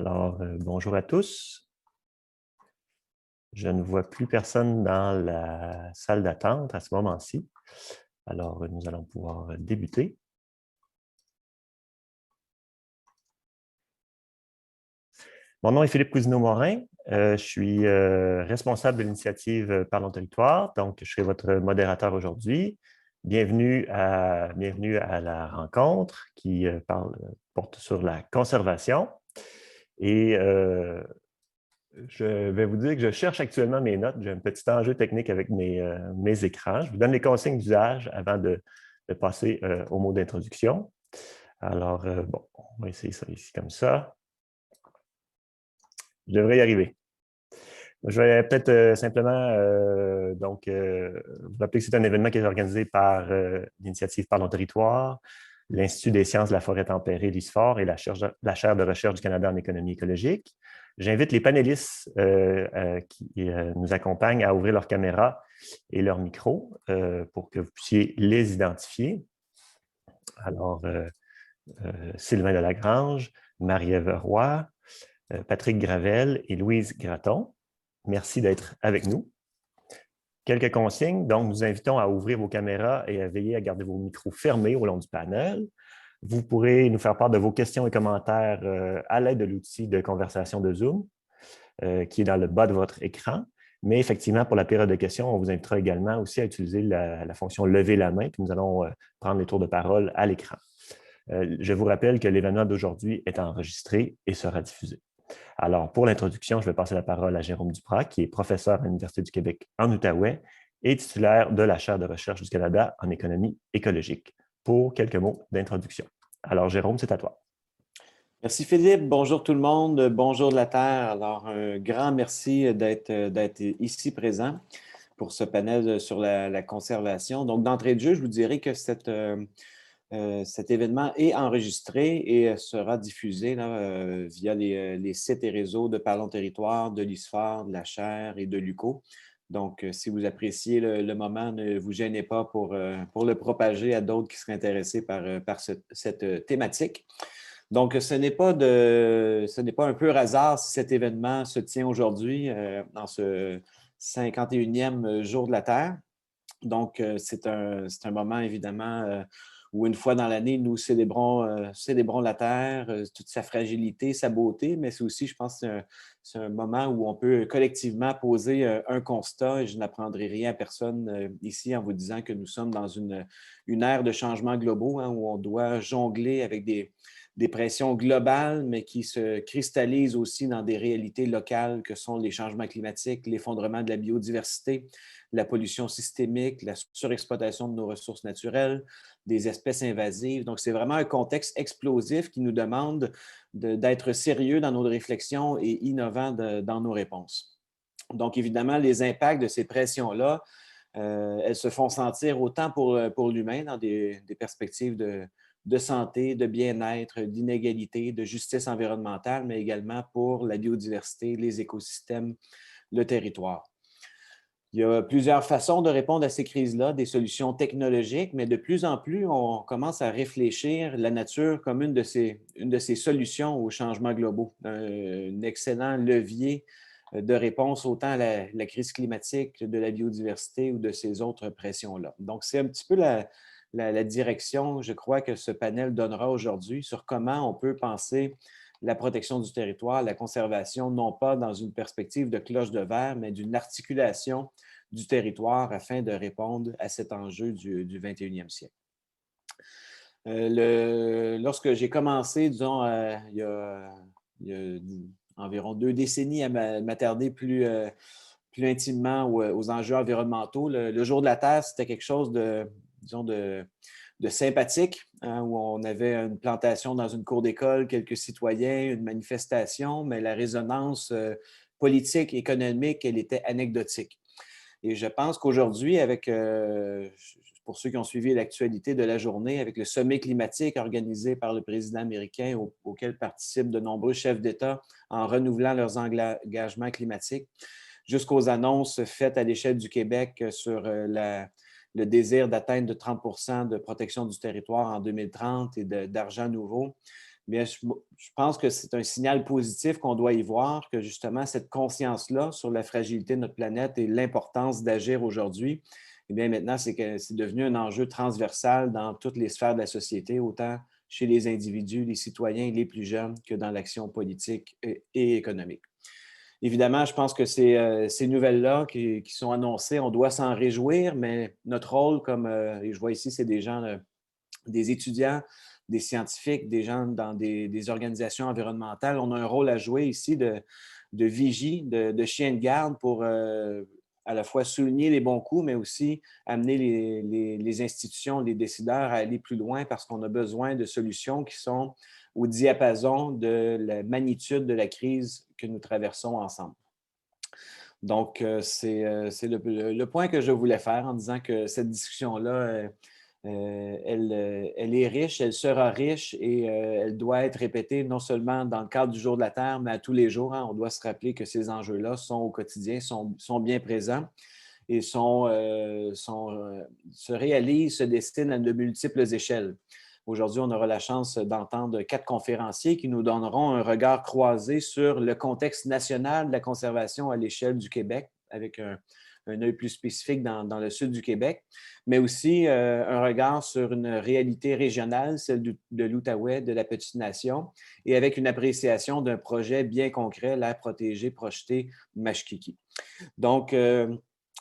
Alors, bonjour à tous. Je ne vois plus personne dans la salle d'attente à ce moment-ci. Alors, nous allons pouvoir débuter. Mon nom est Philippe Cousineau-Morin. Je suis responsable de l'initiative Parlons Territoire, donc je serai votre modérateur aujourd'hui. Bienvenue à la rencontre qui porte sur la conservation. Et je vais vous dire que je cherche actuellement mes notes. J'ai un petit enjeu technique avec mes écrans. Je vous donne les consignes d'usage avant de passer au mot d'introduction. Alors, bon, on va essayer ça ici comme ça. Je devrais y arriver. Je vais peut-être simplement vous rappeler que c'est un événement qui est organisé par l'initiative Parlons Territoire, l'Institut des sciences de la forêt tempérée, l'ISFOR, et la chaire de recherche du Canada en économie écologique. J'invite les panélistes qui nous accompagnent à ouvrir leurs caméras et leurs micros pour que vous puissiez les identifier. Alors, Sylvain Delagrange, Marie-Ève Roy, Patrick Gravel et Louise Gratton. Merci d'être avec nous. Quelques consignes. Donc, nous invitons à ouvrir vos caméras et à veiller à garder vos micros fermés au long du panel. Vous pourrez nous faire part de vos questions et commentaires à l'aide de l'outil de conversation de Zoom qui est dans le bas de votre écran. Mais effectivement, pour la période de questions, on vous invitera également aussi à utiliser la fonction « Lever la main », puis nous allons prendre les tours de parole à l'écran. Je vous rappelle que l'événement d'aujourd'hui est enregistré et sera diffusé. Alors, pour l'introduction, je vais passer la parole à Jérôme Duprat, qui est professeur à l'Université du Québec en Outaouais et titulaire de la chaire de recherche du Canada en économie écologique, pour quelques mots d'introduction. Alors, Jérôme, c'est à toi. Merci Philippe, bonjour tout le monde, bonjour de la Terre. Alors, un grand merci d'être ici présent pour ce panel sur la conservation. Donc, d'entrée de jeu, je vous dirais que cet événement est enregistré et sera diffusé là, via les sites et réseaux de Parlons Territoire, de l'ISFOR, de la chaire et de l'UQO. Donc, si vous appréciez le moment, ne vous gênez pas pour le propager à d'autres qui seraient intéressés par cette thématique. Donc, ce n'est pas un pur hasard si cet événement se tient aujourd'hui, dans ce 51e jour de la Terre. Donc, c'est un moment, évidemment, où une fois dans l'année, nous célébrons la Terre, toute sa fragilité, sa beauté, mais c'est aussi, je pense, c'est un moment où on peut collectivement poser un constat, et je n'apprendrai rien à personne ici en vous disant que nous sommes dans une ère de changements globaux, hein, où on doit jongler avec des pressions globales, mais qui se cristallisent aussi dans des réalités locales que sont les changements climatiques, l'effondrement de la biodiversité, la pollution systémique, la surexploitation de nos ressources naturelles, des espèces invasives. Donc, c'est vraiment un contexte explosif qui nous demande d'être sérieux dans nos réflexions et innovants dans nos réponses. Donc, évidemment, les impacts de ces pressions-là, elles se font sentir autant pour l'humain dans des perspectives de santé, de bien-être, d'inégalité, de justice environnementale, mais également pour la biodiversité, les écosystèmes, le territoire. Il y a plusieurs façons de répondre à ces crises-là, des solutions technologiques, mais de plus en plus, on commence à réfléchir la nature comme une de ces solutions aux changements globaux, un excellent levier de réponse autant à la crise climatique, de la biodiversité ou de ces autres pressions-là. Donc, c'est un petit peu la direction, je crois, que ce panel donnera aujourd'hui sur comment on peut penser la protection du territoire, la conservation, non pas dans une perspective de cloche de verre, mais d'une articulation du territoire afin de répondre à cet enjeu du 21e siècle. Lorsque j'ai commencé, disons, il y a environ 2 décennies à m'attarder plus intimement aux enjeux environnementaux, le Jour de la Terre, c'était quelque chose disons, de sympathique, hein, où on avait une plantation dans une cour d'école, quelques citoyens, une manifestation, mais la résonance politique, économique, elle était anecdotique. Et je pense qu'aujourd'hui, pour ceux qui ont suivi l'actualité de la journée, avec le sommet climatique organisé par le président américain auquel participent de nombreux chefs d'État en renouvelant leurs engagements climatiques, jusqu'aux annonces faites à l'échelle du Québec sur le désir d'atteindre de 30 % de protection du territoire en 2030 et d'argent nouveau, Bien, je pense que c'est un signal positif qu'on doit y voir, que justement, cette conscience-là sur la fragilité de notre planète et l'importance d'agir aujourd'hui, eh bien, maintenant, c'est que c'est devenu un enjeu transversal dans toutes les sphères de la société, autant chez les individus, les citoyens, les plus jeunes, que dans l'action politique et économique. Évidemment, je pense que ces nouvelles-là qui sont annoncées, on doit s'en réjouir, mais notre rôle, comme et je vois ici, c'est des gens, des étudiants, des scientifiques, des gens dans des organisations environnementales, on a un rôle à jouer ici de vigie, de chien de garde pour à la fois souligner les bons coups, mais aussi amener les institutions, les décideurs à aller plus loin parce qu'on a besoin de solutions qui sont au diapason de la magnitude de la crise que nous traversons ensemble. Donc, c'est le point que je voulais faire en disant que cette discussion-là, elle est riche, elle sera riche et elle doit être répétée non seulement dans le cadre du Jour de la Terre, mais à tous les jours. Hein. On doit se rappeler que ces enjeux-là sont au quotidien, sont bien présents et se réalisent, se destinent à de multiples échelles. Aujourd'hui, on aura la chance d'entendre 4 conférenciers qui nous donneront un regard croisé sur le contexte national de la conservation à l'échelle du Québec, avec un œil plus spécifique dans le sud du Québec, mais aussi un regard sur une réalité régionale, celle de l'Outaouais, de la Petite Nation, et avec une appréciation d'un projet bien concret, l'aire protégée projetée Mashkiki. Donc,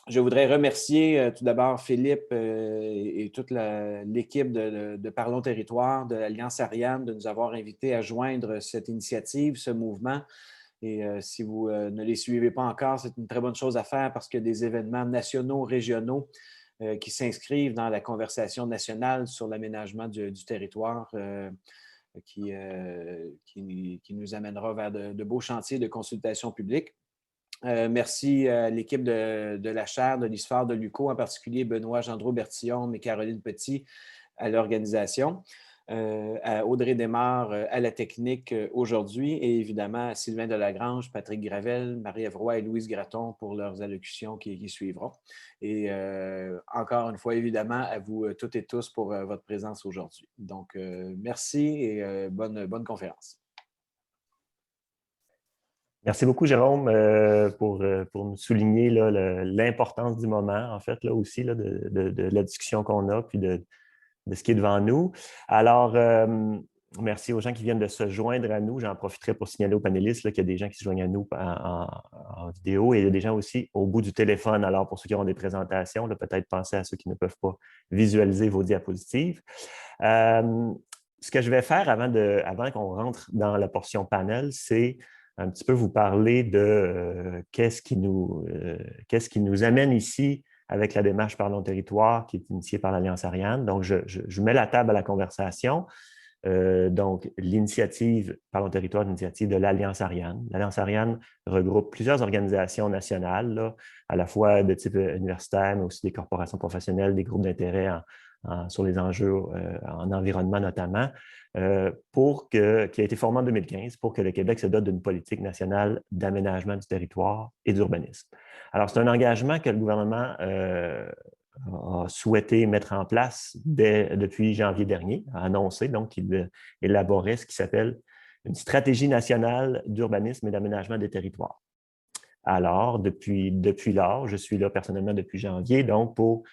je voudrais remercier tout d'abord Philippe et toute l'équipe de Parlons Territoire, de l'Alliance Ariane, de nous avoir invités à joindre cette initiative, ce mouvement. Et si vous ne les suivez pas encore, c'est une très bonne chose à faire parce qu'il y a des événements nationaux, régionaux qui s'inscrivent dans la conversation nationale sur l'aménagement du territoire qui nous amènera vers de beaux chantiers de consultation publique. Merci à l'équipe de la chaire de l'ISFAR de l'UQO, en particulier Benoît Gendreau-Bertillon et Caroline Petit à l'organisation, à Audrey Desmares à la technique aujourd'hui et évidemment à Sylvain Delagrange, Patrick Gravel, Marie-Ève Roy et Louise Gratton pour leurs allocutions qui suivront. Et encore une fois, évidemment, à vous toutes et tous pour votre présence aujourd'hui. Donc, merci et bonne conférence. Merci beaucoup, Jérôme, pour nous souligner l'importance du moment, en fait, là aussi, là, de la discussion qu'on a, puis de ce qui est devant nous. Alors, merci aux gens qui viennent de se joindre à nous. J'en profiterai pour signaler aux panélistes qu'il y a des gens qui se joignent à nous en vidéo et il y a des gens aussi au bout du téléphone. Alors, pour ceux qui ont des présentations, peut-être penser à ceux qui ne peuvent pas visualiser vos diapositives. Ce que je vais faire avant qu'on rentre dans la portion panel, c'est un petit peu vous parler de qu'est-ce qui nous amène ici avec la démarche Parlons Territoire qui est initiée par l'Alliance Ariane. Donc, je mets la table à la conversation. Donc, l'initiative Parlons Territoire, l'initiative de l'Alliance Ariane. L'Alliance Ariane regroupe plusieurs organisations nationales, là, à la fois de type universitaire, mais aussi des corporations professionnelles, des groupes d'intérêt sur les enjeux en environnement notamment, qui a été formé en 2015 pour que le Québec se dote d'une politique nationale d'aménagement du territoire et d'urbanisme. Alors, c'est un engagement que le gouvernement a souhaité mettre en place depuis janvier dernier, a annoncé donc qu'il élaborait ce qui s'appelle une stratégie nationale d'urbanisme et d'aménagement des territoires. Alors, depuis lors, je suis là personnellement depuis janvier, donc pour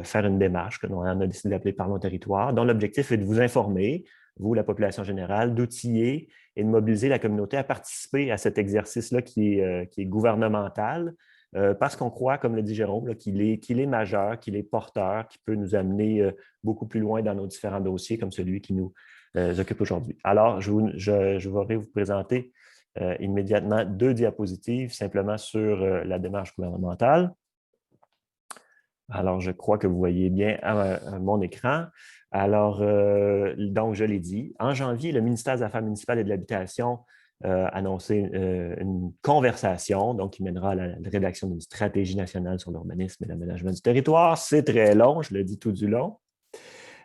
faire une démarche que l'on a décidé d'appeler Parlons Territoire, dont l'objectif est de vous informer, vous, la population générale, d'outiller et de mobiliser la communauté à participer à cet exercice-là qui est gouvernemental, parce qu'on croit, comme le dit Jérôme, qu'il est majeur, qu'il est porteur, qu'il peut nous amener beaucoup plus loin dans nos différents dossiers, comme celui qui nous occupe aujourd'hui. Alors, je voudrais vous présenter immédiatement 2 diapositives simplement sur la démarche gouvernementale. Alors, je crois que vous voyez bien à mon écran. Alors, donc, je l'ai dit, en janvier, le ministère des Affaires municipales et de l'Habitation a annoncé une conversation donc, qui mènera à la rédaction d'une stratégie nationale sur l'urbanisme et l'aménagement du territoire. C'est très long, je le dis tout du long.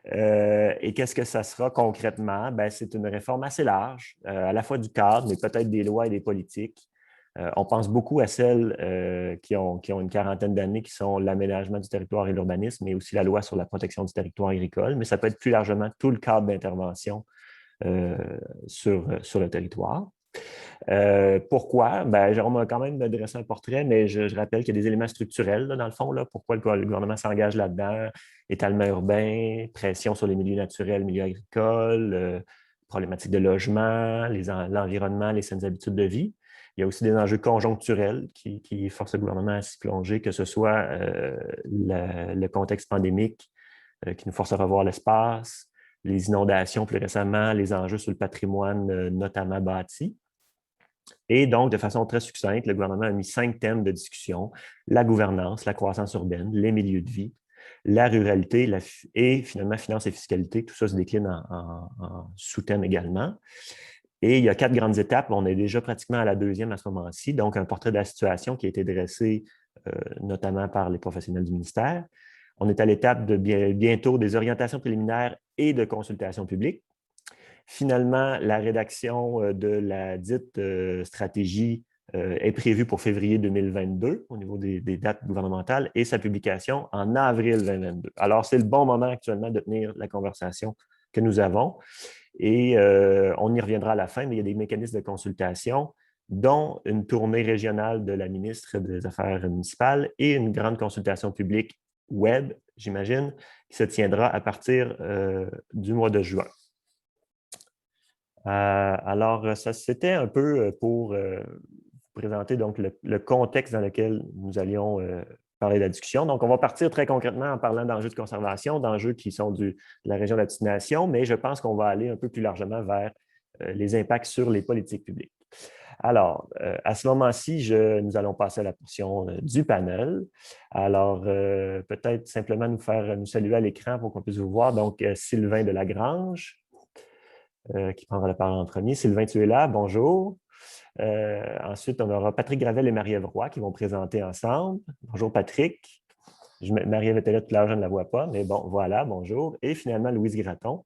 Et qu'est-ce que ça sera concrètement? Bien, c'est une réforme assez large, à la fois du cadre, mais peut-être des lois et des politiques. On pense beaucoup à celles qui ont une quarantaine d'années, qui sont l'aménagement du territoire et l'urbanisme, mais aussi la loi sur la protection du territoire agricole, mais ça peut être plus largement tout le cadre d'intervention sur le territoire. Pourquoi? Ben, Jérôme a quand même dressé un portrait, mais je rappelle qu'il y a des éléments structurels, là, dans le fond. Là, pourquoi le gouvernement s'engage là-dedans? Étalement urbain, pression sur les milieux naturels, milieux agricoles, problématiques de logement, l'environnement, les saines habitudes de vie. Il y a aussi des enjeux conjoncturels qui forcent le gouvernement à s'y plonger, que ce soit le contexte pandémique qui nous force à revoir l'espace, les inondations plus récemment, les enjeux sur le patrimoine notamment bâti. Et donc, de façon très succincte, le gouvernement a mis 5 thèmes de discussion: la gouvernance, la croissance urbaine, les milieux de vie, la ruralité et finalement finance et fiscalité. Tout ça se décline en sous-thèmes également. Et il y a 4 grandes étapes. On est déjà pratiquement à la deuxième à ce moment-ci. Donc, un portrait de la situation qui a été dressé notamment par les professionnels du ministère. On est à l'étape de bientôt des orientations préliminaires et de consultations publiques. Finalement, la rédaction de la dite stratégie est prévue pour février 2022 au niveau des dates gouvernementales et sa publication en avril 2022. Alors, c'est le bon moment actuellement de tenir la conversation que nous avons et on y reviendra à la fin, mais il y a des mécanismes de consultation, dont une tournée régionale de la ministre des Affaires municipales et une grande consultation publique web, j'imagine, qui se tiendra à partir du mois de juin. Alors, ça, c'était un peu pour vous présenter donc, le contexte dans lequel nous allions parler de la discussion. Donc, on va partir très concrètement en parlant d'enjeux de conservation, d'enjeux qui sont de la région de la Petite-Nation, mais je pense qu'on va aller un peu plus largement vers les impacts sur les politiques publiques. Alors, à ce moment-ci, nous allons passer à la portion du panel. Alors, peut-être simplement nous saluer à l'écran pour qu'on puisse vous voir. Donc, Sylvain Delagrange, qui prendra la parole en premier. Sylvain, tu es là, bonjour. Ensuite, on aura Patrick Gravel et Marie-Ève Roy qui vont présenter ensemble. Bonjour Patrick. Marie-Ève était là tout à l'heure, je ne la vois pas, mais bon, voilà, bonjour. Et finalement, Louise Gratton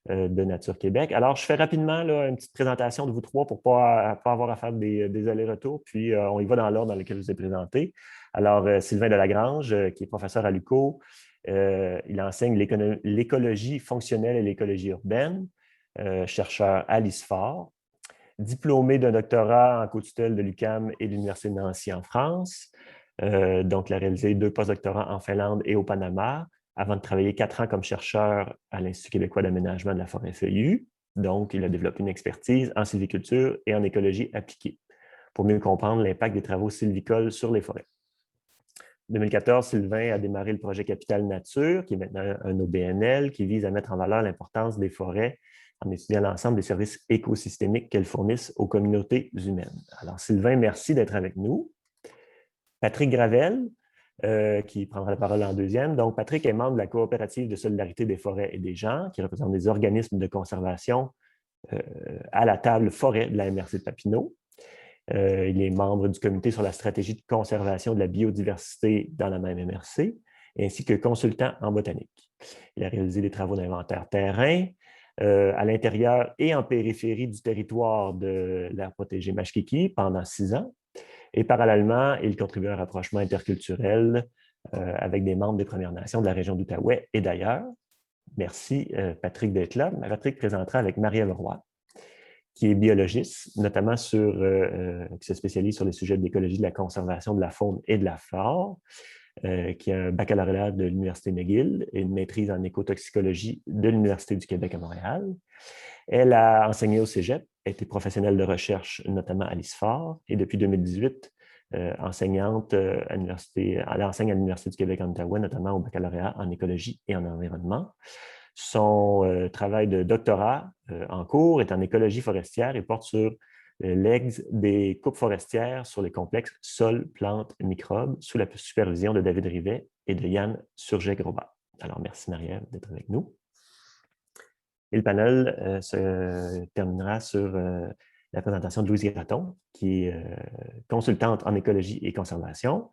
de Nature Québec. Alors, je fais rapidement là, une petite présentation de vous trois pour ne pas avoir à faire des allers-retours, puis on y va dans l'ordre dans lequel je vous ai présenté. Alors, Sylvain Delagrange, qui est professeur à l'UQO, il enseigne l'écologie fonctionnelle et l'écologie urbaine, chercheur à l'ISFOR, diplômé d'un doctorat en co-tutelle de l'UQAM et de l'Université de Nancy en France. Donc, il a réalisé 2 postdoctorats en Finlande et au Panama, avant de travailler 4 ans comme chercheur à l'Institut québécois d'aménagement de la forêt feuillue. Donc, il a développé une expertise en sylviculture et en écologie appliquée pour mieux comprendre l'impact des travaux sylvicoles sur les forêts. En 2014, Sylvain a démarré le projet Capital Nature, qui est maintenant un OBNL, qui vise à mettre en valeur l'importance des forêts en étudiant l'ensemble des services écosystémiques qu'elles fournissent aux communautés humaines. Alors, Sylvain, merci d'être avec nous. Patrick Gravel, qui prendra la parole en deuxième. Donc, Patrick est membre de la coopérative de solidarité des forêts et des gens, qui représente des organismes de conservation à la table forêt de la MRC de Papineau. Il est membre du comité sur la stratégie de conservation de la biodiversité dans la même MRC, ainsi que consultant en botanique. Il a réalisé des travaux d'inventaire terrain à l'intérieur et en périphérie du territoire de l'aire protégée Mashkiki pendant 6 ans. Et parallèlement, il contribue à un rapprochement interculturel avec des membres des Premières Nations de la région d'Outaouais et d'ailleurs. Merci, Patrick, d'être là. Patrick présentera avec Marie-Ève Roy, qui est biologiste, notamment qui se spécialise sur les sujets de l'écologie, de la conservation de la faune et de la flore, qui a un baccalauréat de l'Université McGill et une maîtrise en écotoxicologie de l'Université du Québec à Montréal. Elle a enseigné au Cégep, a été professionnelle de recherche, notamment à l'ISFOR, et depuis 2018, enseignante elle enseigne à l'Université du Québec en Outaouais, notamment au baccalauréat en écologie et en environnement. Son travail de doctorat en cours est en écologie forestière et porte sur l'aigle des coupes forestières sur les complexes sol, plantes, microbes, sous la supervision de David Rivet et de Yann Surget-Grobat. Alors, merci Marie-Ève d'être avec nous. Et le panel se terminera sur la présentation de Louise Gratton, qui est consultante en écologie et conservation.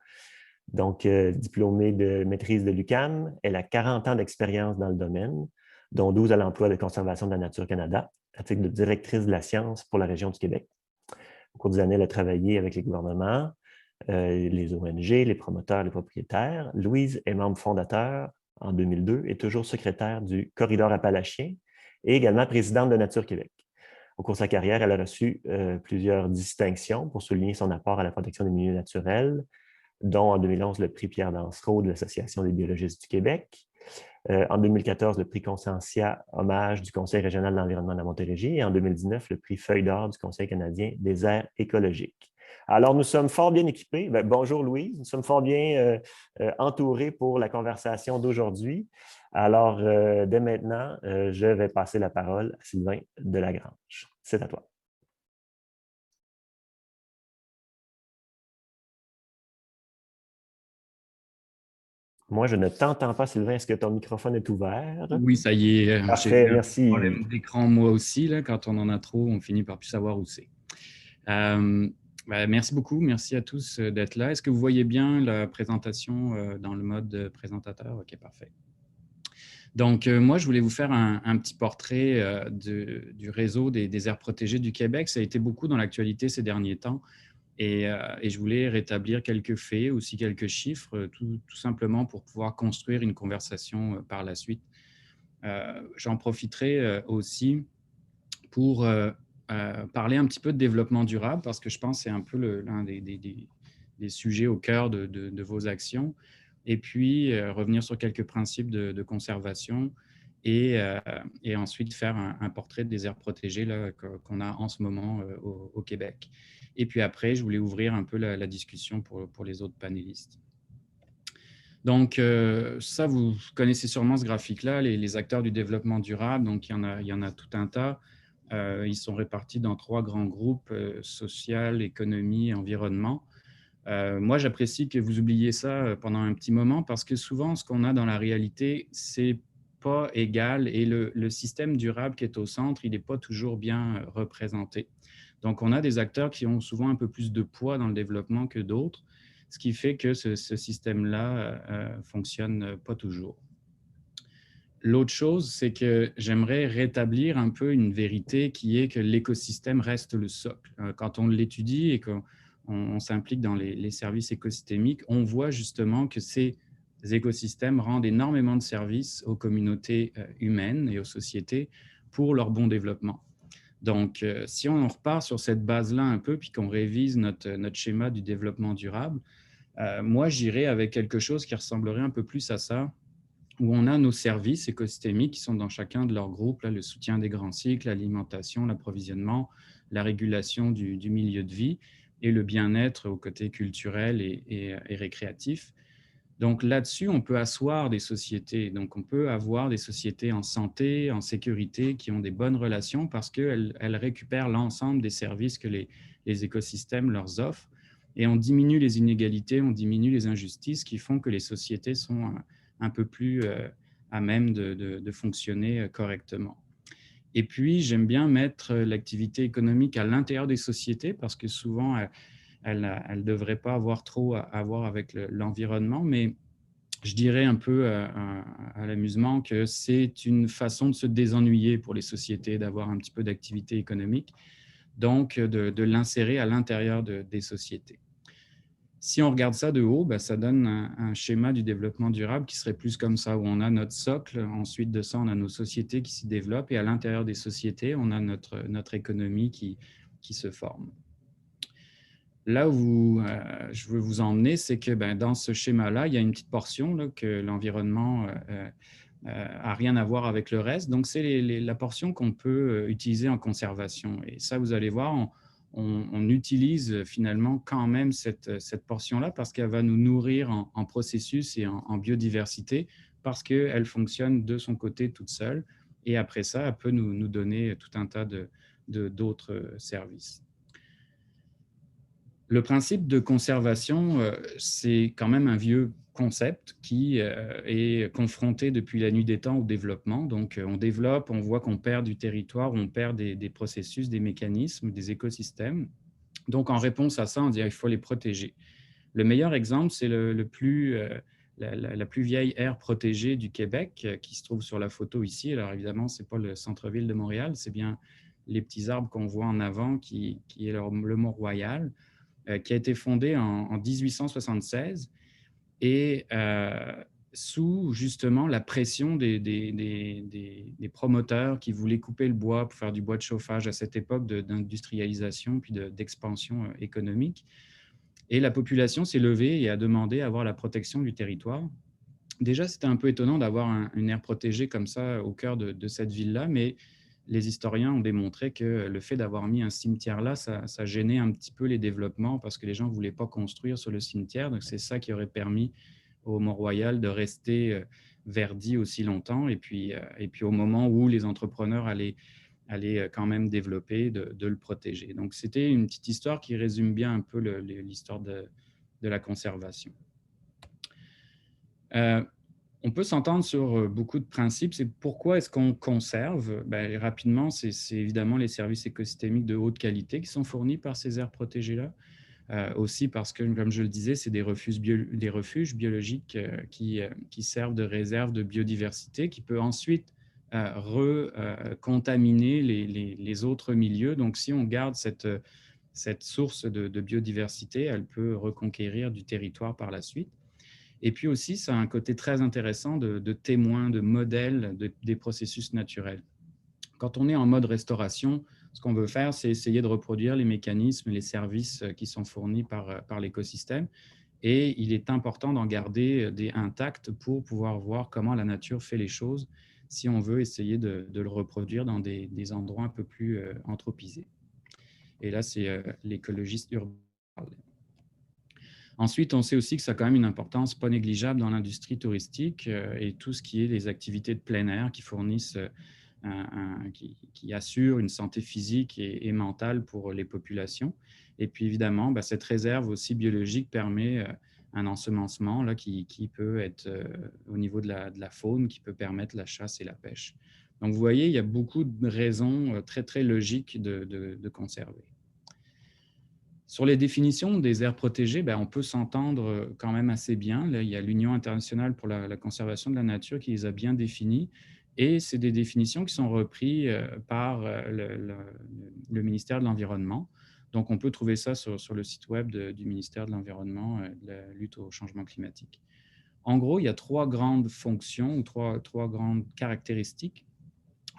Donc, diplômée de maîtrise de l'UQAM, elle a 40 ans d'expérience dans le domaine, dont 12 à l'emploi de Conservation de la Nature Canada, à titre de directrice de la science pour la région du Québec. Au cours des années, elle a travaillé avec les gouvernements, les ONG, les promoteurs, les propriétaires. Louise est membre fondateur en 2002 et toujours secrétaire du Corridor appalachien et également présidente de Nature Québec. Au cours de sa carrière, elle a reçu plusieurs distinctions pour souligner son apport à la protection des milieux naturels, dont en 2011 le prix Pierre Dansereau de l'Association des biologistes du Québec, en 2014 le prix Consentia Hommage du Conseil régional de l'environnement de la Montérégie et en 2019 le prix Feuille d'or du Conseil canadien des aires écologiques. Alors, nous sommes fort bien équipés. Bonjour Louise, nous sommes fort bien entourés pour la conversation d'aujourd'hui. Alors, dès maintenant, je vais passer la parole à Sylvain Delagrange. C'est à toi. Moi, je ne t'entends pas, Sylvain. Est-ce que ton microphone est ouvert? Oui, ça y est. J'ai Parfait, eu un merci. problème d'écran moi aussi. Là, quand on en a trop, on finit par plus savoir où c'est. Merci beaucoup. Merci à tous d'être là. Est-ce que vous voyez bien la présentation dans le mode présentateur? OK, parfait. Donc, moi, je voulais vous faire un petit portrait du réseau des aires protégées du Québec. Ça a été beaucoup dans l'actualité ces derniers temps. Et je voulais rétablir quelques faits, aussi quelques chiffres, tout simplement pour pouvoir construire une conversation par la suite. J'en profiterai aussi pour parler un petit peu de développement durable, parce que je pense que c'est un peu l'un des sujets au cœur de vos actions. Et puis, revenir sur quelques principes de conservation et ensuite faire un portrait des aires protégées qu'on a en ce moment au Québec. Et puis après, je voulais ouvrir un peu la discussion pour les autres panélistes. Donc, ça, vous connaissez sûrement ce graphique-là, les acteurs du développement durable. Donc, il y en a tout un tas. Ils sont répartis dans 3 grands groupes, social, économie et environnement. Moi, j'apprécie que vous oubliez ça pendant un petit moment parce que souvent, ce qu'on a dans la réalité, c'est pas égal et le système durable qui est au centre, il n'est pas toujours bien représenté. Donc, on a des acteurs qui ont souvent un peu plus de poids dans le développement que d'autres, ce qui fait que ce système-là fonctionne pas toujours. L'autre chose, c'est que j'aimerais rétablir un peu une vérité qui est que l'écosystème reste le socle. Quand on l'étudie et qu'on s'implique dans les services écosystémiques, on voit justement que ces écosystèmes rendent énormément de services aux communautés humaines et aux sociétés pour leur bon développement. Donc, si on repart sur cette base-là un peu, puis qu'on révise notre schéma du développement durable, moi, j'irais avec quelque chose qui ressemblerait un peu plus à ça, où on a nos services écosystémiques qui sont dans chacun de leurs groupes, là, le soutien des grands cycles, l'alimentation, l'approvisionnement, la régulation du milieu de vie et le bien-être au côté culturel et récréatif. Donc là-dessus, on peut asseoir des sociétés. Donc on peut avoir des sociétés en santé, en sécurité, qui ont des bonnes relations parce qu'elles récupèrent l'ensemble des services que les écosystèmes leur offrent. Et on diminue les inégalités, on diminue les injustices qui font que les sociétés sont un peu plus à même de fonctionner correctement. Et puis, j'aime bien mettre l'activité économique à l'intérieur des sociétés parce que souvent, elle ne devrait pas avoir trop à voir avec l'environnement, mais je dirais un peu à l'amusement que c'est une façon de se désennuyer pour les sociétés, d'avoir un petit peu d'activité économique, donc de l'insérer à l'intérieur des sociétés. Si on regarde ça de haut, ça donne un schéma du développement durable qui serait plus comme ça, où on a notre socle, ensuite de ça, on a nos sociétés qui s'y développent, et à l'intérieur des sociétés, on a notre économie qui se forme. Là où je veux vous emmener, c'est que dans ce schéma-là, il y a une petite portion là, que l'environnement n'a rien à voir avec le reste. Donc, c'est la portion qu'on peut utiliser en conservation. Et ça, vous allez voir, on utilise finalement quand même cette portion-là parce qu'elle va nous nourrir en processus et en biodiversité parce qu'elle fonctionne de son côté toute seule. Et après ça, elle peut nous donner tout un tas d'autres services. Le principe de conservation, c'est quand même un vieux concept qui est confronté depuis la nuit des temps au développement. Donc, on développe, on voit qu'on perd du territoire, on perd des processus, des mécanismes, des écosystèmes. Donc, en réponse à ça, on dit qu'il faut les protéger. Le meilleur exemple, c'est la plus vieille aire protégée du Québec qui se trouve sur la photo ici. Alors, évidemment, ce n'est pas le centre-ville de Montréal, c'est bien les petits arbres qu'on voit en avant qui est le Mont-Royal, qui a été fondée en 1876 et sous justement la pression des promoteurs qui voulaient couper le bois pour faire du bois de chauffage à cette époque d'industrialisation puis d'expansion économique. Et la population s'est levée et a demandé à avoir la protection du territoire. Déjà, c'était un peu étonnant d'avoir une aire protégée comme ça au cœur de cette ville-là, mais les historiens ont démontré que le fait d'avoir mis un cimetière là, ça gênait un petit peu les développements parce que les gens ne voulaient pas construire sur le cimetière. Donc, c'est ça qui aurait permis au Mont-Royal de rester verdi aussi longtemps. Et puis au moment où les entrepreneurs allaient quand même développer, de le protéger. Donc, c'était une petite histoire qui résume bien un peu l'histoire de la conservation. On peut s'entendre sur beaucoup de principes. C'est pourquoi est-ce qu'on conserve? Rapidement, c'est évidemment les services écosystémiques de haute qualité qui sont fournis par ces aires protégées-là. Aussi parce que, comme je le disais, c'est des refuges biologiques qui servent de réserve de biodiversité, qui peut ensuite recontaminer les autres milieux. Donc, si on garde cette source de biodiversité, elle peut reconquérir du territoire par la suite. Et puis aussi, ça a un côté très intéressant de témoin, de modèle des processus naturels. Quand on est en mode restauration, ce qu'on veut faire, c'est essayer de reproduire les mécanismes et les services qui sont fournis par l'écosystème. Et il est important d'en garder intacts pour pouvoir voir comment la nature fait les choses si on veut essayer de le reproduire dans des endroits un peu plus anthropisés. Et là, c'est l'écologiste urbain. Ensuite, on sait aussi que ça a quand même une importance pas négligeable dans l'industrie touristique et tout ce qui est les activités de plein air qui fournissent, qui assurent une santé physique et mentale pour les populations. Et puis évidemment, cette réserve aussi biologique permet un ensemencement là, qui peut être au niveau de la faune, qui peut permettre la chasse et la pêche. Donc vous voyez, il y a beaucoup de raisons très, très logiques de conserver. Sur les définitions des aires protégées, on peut s'entendre quand même assez bien. Là, il y a l'Union internationale pour la conservation de la nature qui les a bien définies. Et c'est des définitions qui sont reprises par le ministère de l'Environnement. Donc, on peut trouver ça sur le site web du ministère de l'Environnement et de la lutte au changement climatique. En gros, il y a trois grandes fonctions ou trois grandes caractéristiques.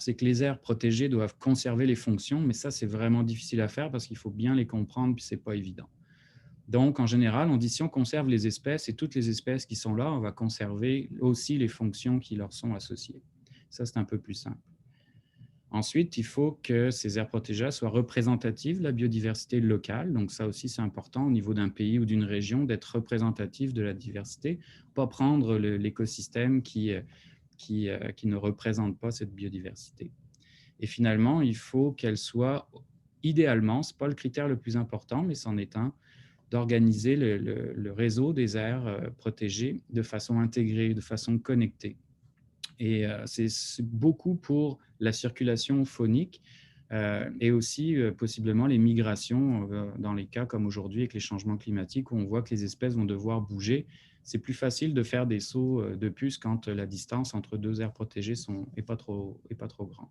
C'est que les aires protégées doivent conserver les fonctions, mais ça, c'est vraiment difficile à faire parce qu'il faut bien les comprendre, puis ce n'est pas évident. Donc, en général, on dit si on conserve les espèces et toutes les espèces qui sont là, on va conserver aussi les fonctions qui leur sont associées. Ça, c'est un peu plus simple. Ensuite, il faut que ces aires protégées soient représentatives de la biodiversité locale. Donc, ça aussi, c'est important au niveau d'un pays ou d'une région d'être représentatif de la diversité, pas prendre l'écosystème qui ne représentent pas cette biodiversité. Et finalement, il faut qu'elle soit, idéalement, ce n'est pas le critère le plus important, mais c'en est un, d'organiser le réseau des aires protégées de façon intégrée, de façon connectée. Et c'est beaucoup pour la circulation faunique et aussi possiblement les migrations dans les cas comme aujourd'hui avec les changements climatiques où on voit que les espèces vont devoir bouger. C'est plus facile de faire des sauts de puce quand la distance entre deux aires protégées n'est pas trop grande.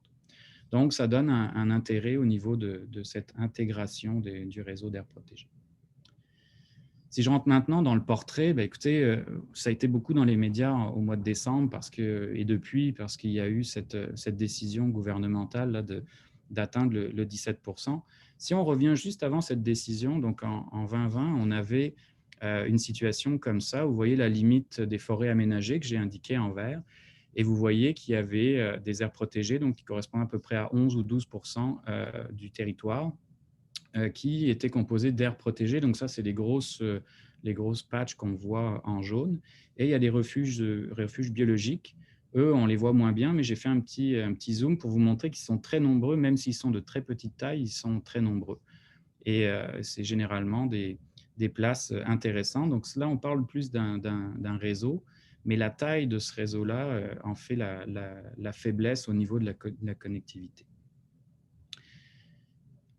Donc, ça donne un intérêt au niveau de cette intégration du réseau d'aires protégées. Si je rentre maintenant dans le portrait, écoutez, ça a été beaucoup dans les médias au mois de décembre et depuis, parce qu'il y a eu cette décision gouvernementale d'atteindre le 17%. Si on revient juste avant cette décision, donc en 2020, on avait une situation comme ça. Vous voyez la limite des forêts aménagées que j'ai indiquée en vert. Et vous voyez qu'il y avait des aires protégées, donc qui correspondent à peu près à 11 ou 12% du territoire, qui étaient composées d'aires protégées. Donc ça, c'est les grosses patchs qu'on voit en jaune. Et il y a des refuges biologiques. Eux, on les voit moins bien, mais j'ai fait un petit zoom pour vous montrer qu'ils sont très nombreux, même s'ils sont de très petite taille, ils sont très nombreux. Et c'est généralement des places intéressantes. Donc là, on parle plus d'un réseau, mais la taille de ce réseau-là en fait la faiblesse au niveau de la connectivité.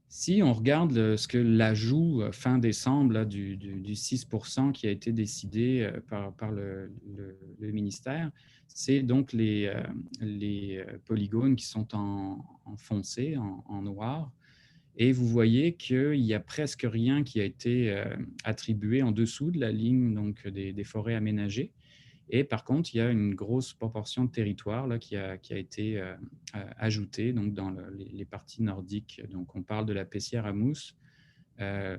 Si on regarde ce que l'ajout fin décembre là, du 6% qui a été décidé par le ministère, c'est donc les polygones qui sont en foncé, en noir. Et vous voyez qu'il n'y a presque rien qui a été attribué en dessous de la ligne donc, des forêts aménagées. Et par contre, il y a une grosse proportion de territoire là, qui a été ajoutée donc, dans les parties nordiques. Donc, on parle de la Pessière à mousse,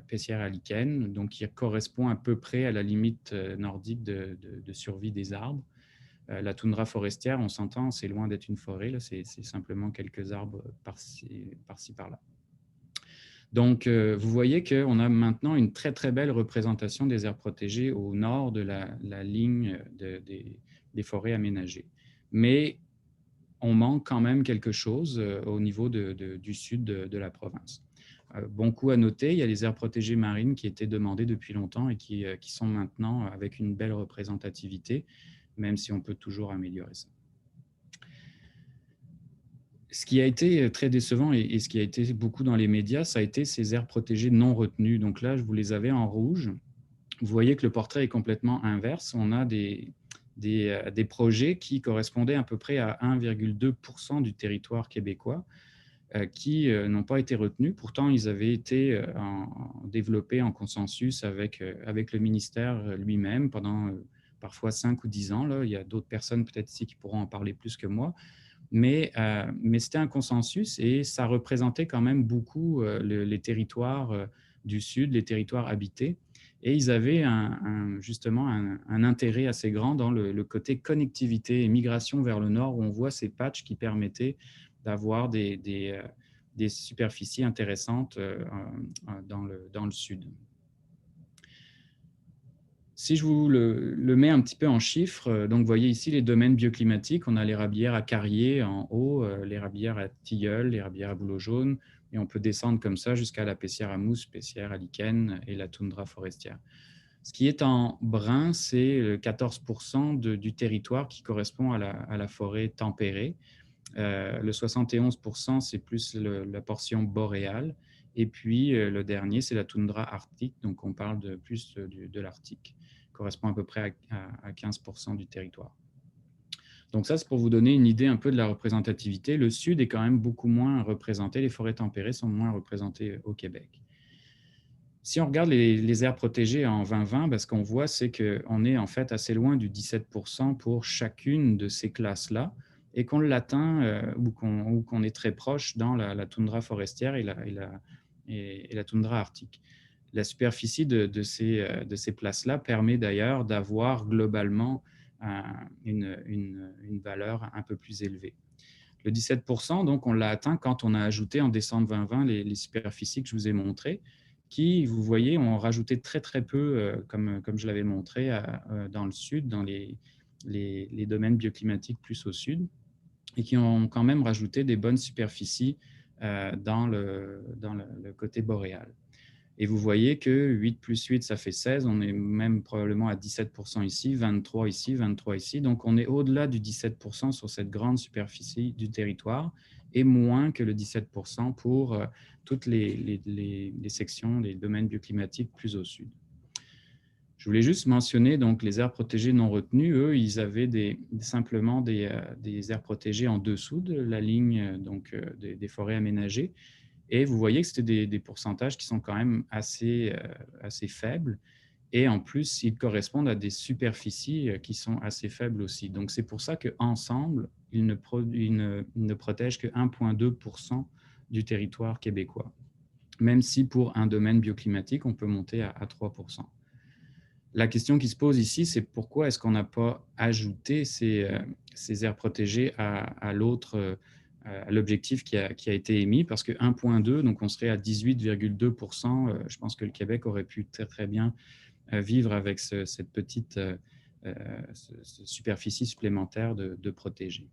Pessière à lichen, donc qui correspond à peu près à la limite nordique de survie des arbres. La toundra forestière, on s'entend, c'est loin d'être une forêt, c'est simplement quelques arbres par-ci, par-là. Donc, vous voyez qu'on a maintenant une très, très belle représentation des aires protégées au nord de la ligne des forêts aménagées. Mais on manque quand même quelque chose au niveau du sud de la province. Bon coup à noter, il y a les aires protégées marines qui étaient demandées depuis longtemps et qui sont maintenant avec une belle représentativité, même si on peut toujours améliorer ça. Ce qui a été très décevant et ce qui a été beaucoup dans les médias, ça a été ces aires protégées non retenues. Donc là, je vous les avais en rouge. Vous voyez que le portrait est complètement inverse. On a des projets qui correspondaient à peu près à 1,2% du territoire québécois qui n'ont pas été retenus. Pourtant, ils avaient été développés en consensus avec le ministère lui-même pendant parfois 5 ou 10 ans. Là. Il y a d'autres personnes peut-être ici qui pourront en parler plus que moi. Mais c'était un consensus et ça représentait quand même beaucoup les territoires du Sud, les territoires habités. Et ils avaient justement un intérêt assez grand dans le côté connectivité et migration vers le nord, où on voit ces patchs qui permettaient d'avoir des superficies intéressantes dans le Sud. Si je vous le mets un petit peu en chiffres, donc vous voyez ici les domaines bioclimatiques. On a l'érablière à Carrier en haut, l'érablière à Tilleul, l'érablière à Bouleau-Jaune, et on peut descendre comme ça jusqu'à la Pessière à mousse, Pessière à lichen et la toundra forestière. Ce qui est en brun, c'est 14% du territoire qui correspond à la forêt tempérée. Le 71%, c'est plus la portion boréale. Et puis, le dernier, c'est la toundra arctique. Donc, on parle plus de l'Arctique. Correspond à peu près à 15% du territoire. Donc, ça, c'est pour vous donner une idée un peu de la représentativité. Le Sud est quand même beaucoup moins représenté. Les forêts tempérées sont moins représentées au Québec. Si on regarde les aires protégées en 2020, ce qu'on voit, c'est qu'on est en fait assez loin du 17% pour chacune de ces classes-là et qu'on l'atteint ou qu'on est très proche dans la toundra forestière et la toundra arctique. La superficie de ces places-là permet d'ailleurs d'avoir globalement une valeur un peu plus élevée. Le 17%, donc, on l'a atteint quand on a ajouté en décembre 2020 les superficies que je vous ai montrées, qui, vous voyez, ont rajouté très, très peu, comme je l'avais montré, dans le sud, dans les domaines bioclimatiques plus au sud, et qui ont quand même rajouté des bonnes superficies dans le côté boréal. Et vous voyez que 8 plus 8, ça fait 16. On est même probablement à 17% ici, 23 ici, 23 ici. Donc, on est au-delà du 17% sur cette grande superficie du territoire et moins que le 17% pour toutes les sections, les domaines bioclimatiques plus au sud. Je voulais juste mentionner donc, les aires protégées non retenues. Eux, ils avaient simplement des aires protégées en dessous de la ligne des forêts aménagées. Et vous voyez que c'était des pourcentages qui sont quand même assez faibles. Et en plus, ils correspondent à des superficies qui sont assez faibles aussi. Donc, c'est pour ça qu'ensemble, ils ne protègent que 1,2% du territoire québécois. Même si pour un domaine bioclimatique, on peut monter à 3%. La question qui se pose ici, c'est pourquoi est-ce qu'on n'a pas ajouté ces aires protégées à l'objectif qui a été émis, parce que 1,2, donc on serait à 18,2%. Je pense que le Québec aurait pu très, très bien vivre avec cette petite superficie supplémentaire de protéger.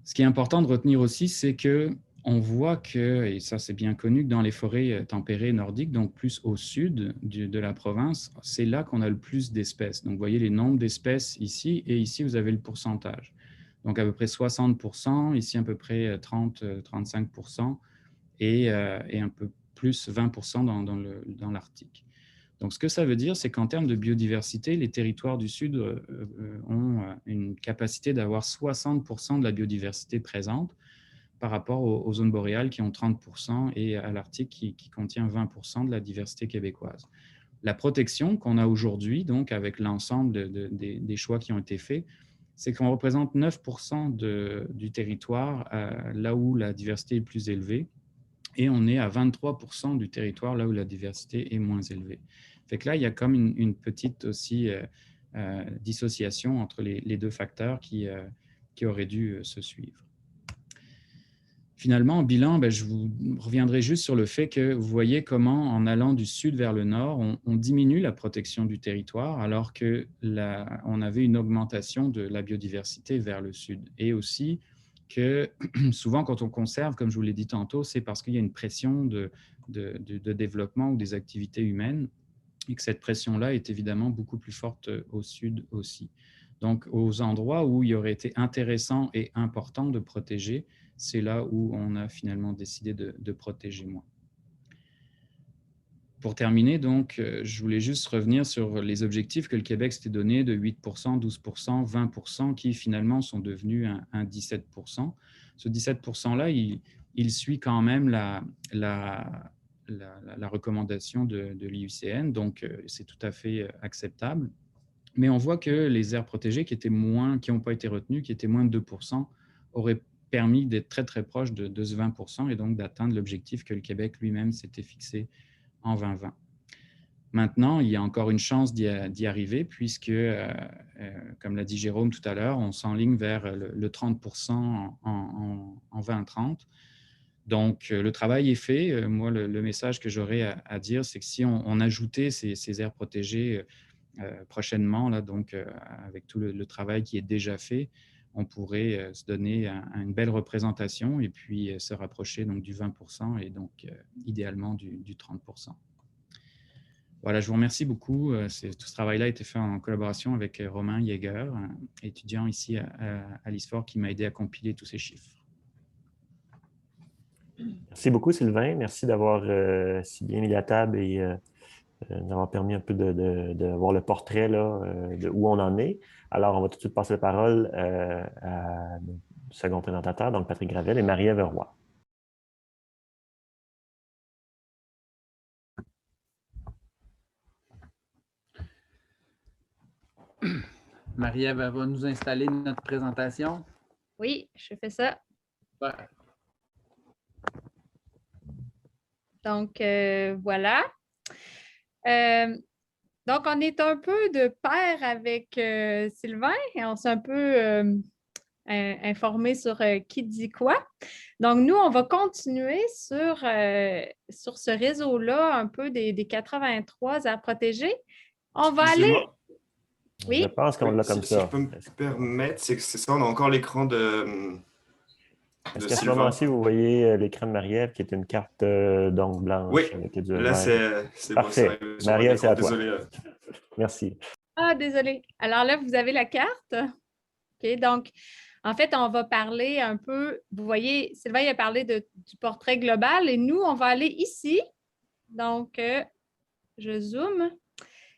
Ce qui est important de retenir aussi, c'est qu'on voit que, et ça c'est bien connu, que dans les forêts tempérées nordiques, donc plus au sud de la province, c'est là qu'on a le plus d'espèces. Donc vous voyez les nombres d'espèces ici, et ici vous avez le pourcentage. Donc à peu près 60%, ici à peu près 30-35%, et un peu plus 20% dans l'Arctique. Donc ce que ça veut dire, c'est qu'en termes de biodiversité, les territoires du Sud ont une capacité d'avoir 60% de la biodiversité présente par rapport aux zones boréales qui ont 30% et à l'Arctique qui contient 20% de la diversité québécoise. La protection qu'on a aujourd'hui, donc avec l'ensemble des choix qui ont été faits, c'est qu'on représente 9% du territoire là où la diversité est plus élevée, et on est à 23% du territoire là où la diversité est moins élevée. Fait que là, il y a comme une petite aussi dissociation entre les deux facteurs qui auraient dû se suivre. Finalement, en bilan, je vous reviendrai juste sur le fait que vous voyez comment, en allant du sud vers le nord, on diminue la protection du territoire alors qu'on avait une augmentation de la biodiversité vers le sud. Et aussi que souvent, quand on conserve, comme je vous l'ai dit tantôt, c'est parce qu'il y a une pression de développement ou des activités humaines, et que cette pression-là est évidemment beaucoup plus forte au sud aussi. Donc, aux endroits où il aurait été intéressant et important de protéger, c'est là où on a finalement décidé de protéger moins. Pour terminer, donc, je voulais juste revenir sur les objectifs que le Québec s'était donné de 8%, 12%, 20%, qui finalement sont devenus un 17%. Ce 17%-là, il suit quand même la recommandation de l'IUCN, donc c'est tout à fait acceptable. Mais on voit que les aires protégées qui n'ont pas été retenues, qui étaient moins de 2%, auraient permis d'être très, très proche de ce 20% et donc d'atteindre l'objectif que le Québec lui-même s'était fixé en 2020. Maintenant, il y a encore une chance d'y arriver puisque, comme l'a dit Jérôme tout à l'heure, on s'enligne vers le 30% en 2030. Donc, le travail est fait. Moi, le message que j'aurais à dire, c'est que si on ajoutait ces aires protégées prochainement, là, donc, avec tout le travail qui est déjà fait, on pourrait se donner une belle représentation et puis se rapprocher donc, du 20% et donc idéalement du 30%. Voilà, je vous remercie beaucoup. Tout ce travail-là a été fait en collaboration avec Romain Yeager, étudiant ici à l'ISFOR, qui m'a aidé à compiler tous ces chiffres. Merci beaucoup, Sylvain. Merci d'avoir si bien mis la table et d'avoir permis un peu de voir le portrait là, de où on en est. Alors, on va tout de suite passer la parole à nos seconds présentateurs, donc Patrick Gravel et Marie-Ève Roy. Marie-Ève va nous installer notre présentation. Oui, je fais ça. Ouais. Donc, voilà. Donc, on est un peu de pair avec Sylvain et on s'est un peu informé sur qui dit quoi. Donc, nous, on va continuer sur ce réseau-là, un peu des 83 aires protégées. On va aller... Oui? Je pense qu'on l'a comme ça. Si je peux me permettre, c'est ça, on a encore l'écran de Est-ce qu'à ce moment-ci, vous voyez l'écran de Marie-Ève qui est une carte donc blanche? Oui, avec là, c'est parfait. Bon, Marie-Ève, c'est à toi. Désolé. Merci. Ah, désolé. Alors là, vous avez la carte. OK, donc, en fait, on va parler un peu, vous voyez, Sylvain il a parlé du portrait global et nous, on va aller ici. Donc, je zoome.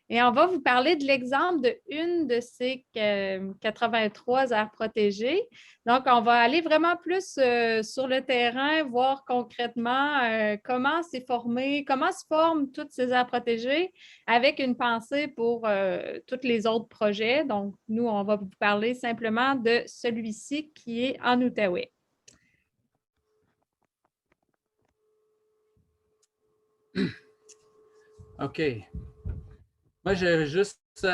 Et on va vous parler de l'exemple d'une de ces 83 aires protégées. Donc, on va aller vraiment plus sur le terrain, voir concrètement comment c'est formé, comment se forment toutes ces aires protégées avec une pensée pour tous les autres projets. Donc, nous, on va vous parler simplement de celui-ci qui est en Outaouais. OK. Moi, j'ai juste,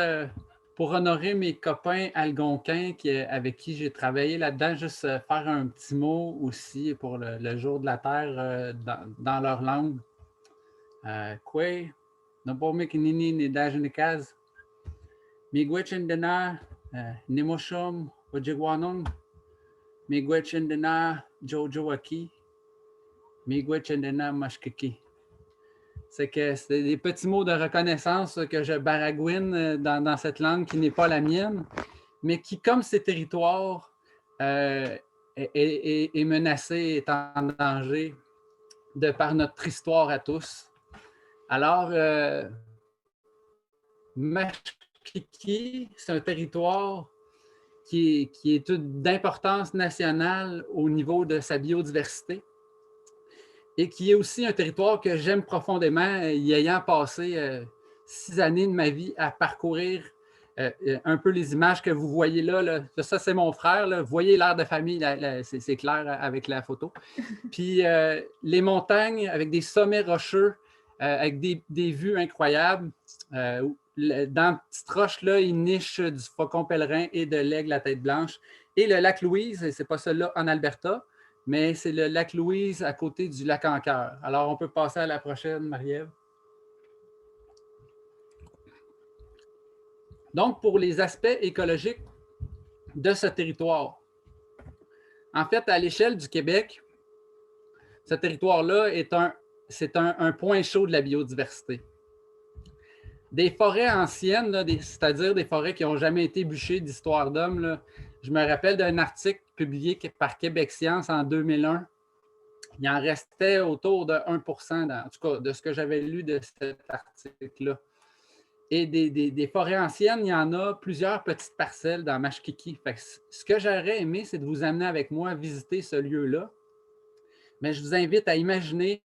pour honorer mes copains algonquins avec qui j'ai travaillé là-dedans, juste faire un petit mot aussi pour le jour de la Terre dans leur langue. Kwe, Nobomikinini Nidajunikaz, Miigwechendena, Nimoshom, Ojigwanong, Miigwechendena, Jojowaki, Miigwechendena, Mashkiki. C'est des petits mots de reconnaissance que je baragouine dans cette langue qui n'est pas la mienne, mais qui, comme ces territoires, est menacé, est en danger de par notre histoire à tous. Alors, Mashkiki, c'est un territoire qui est d'importance nationale au niveau de sa biodiversité, et qui est aussi un territoire que j'aime profondément, y ayant passé 6 années de ma vie à parcourir un peu les images que vous voyez là. Ça, c'est mon frère. Là. Vous voyez l'air de famille, c'est clair avec la photo. Puis les montagnes avec des sommets rocheux, avec des vues incroyables. Dans la petite roche, là, il niche du faucon pèlerin et de l'aigle à tête blanche. Et le lac Louise, et ce n'est pas celui-là en Alberta, mais c'est le lac Louise à côté du lac Ancoeur. Alors, on peut passer à la prochaine, Marie-Ève. Donc, pour les aspects écologiques de ce territoire, en fait, à l'échelle du Québec, ce territoire-là c'est un point chaud de la biodiversité. Des forêts anciennes, c'est-à-dire des forêts qui n'ont jamais été bûchées d'histoire d'homme, je me rappelle d'un article publié par Québec Science en 2001. Il en restait autour de 1 %, en tout cas, de ce que j'avais lu de cet article-là. Et des forêts anciennes, il y en a plusieurs petites parcelles dans Mashkiki. Fait que ce que j'aurais aimé, c'est de vous amener avec moi visiter ce lieu-là. Mais je vous invite à imaginer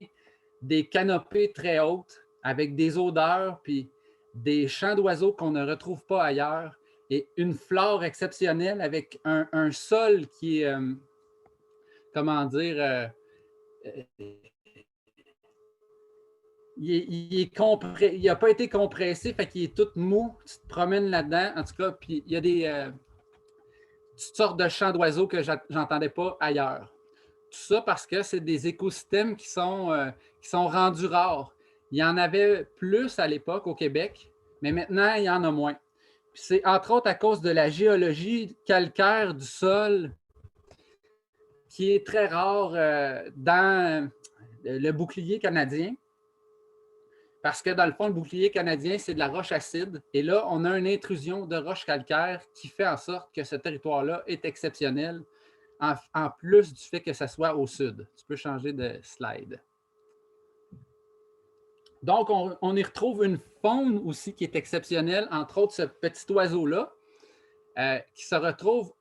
des canopées très hautes avec des odeurs, puis des chants d'oiseaux qu'on ne retrouve pas ailleurs et une flore exceptionnelle avec un sol qui est, comment dire, il n'a pas été compressé, fait qu'il est tout mou. Tu te promènes là-dedans, en tout cas, puis il y a toutes sortes de chants d'oiseaux que je n'entendais pas ailleurs. Tout ça parce que c'est des écosystèmes qui sont rendus rares. Il y en avait plus à l'époque au Québec, mais maintenant, il y en a moins. C'est entre autres à cause de la géologie calcaire du sol qui est très rare dans le bouclier canadien. Parce que dans le fond, le bouclier canadien, c'est de la roche acide. Et là, on a une intrusion de roche calcaire qui fait en sorte que ce territoire-là est exceptionnel, en plus du fait que ça soit au sud. Tu peux changer de slide. Donc, on y retrouve une faune aussi qui est exceptionnelle, entre autres ce petit oiseau-là, qui se retrouve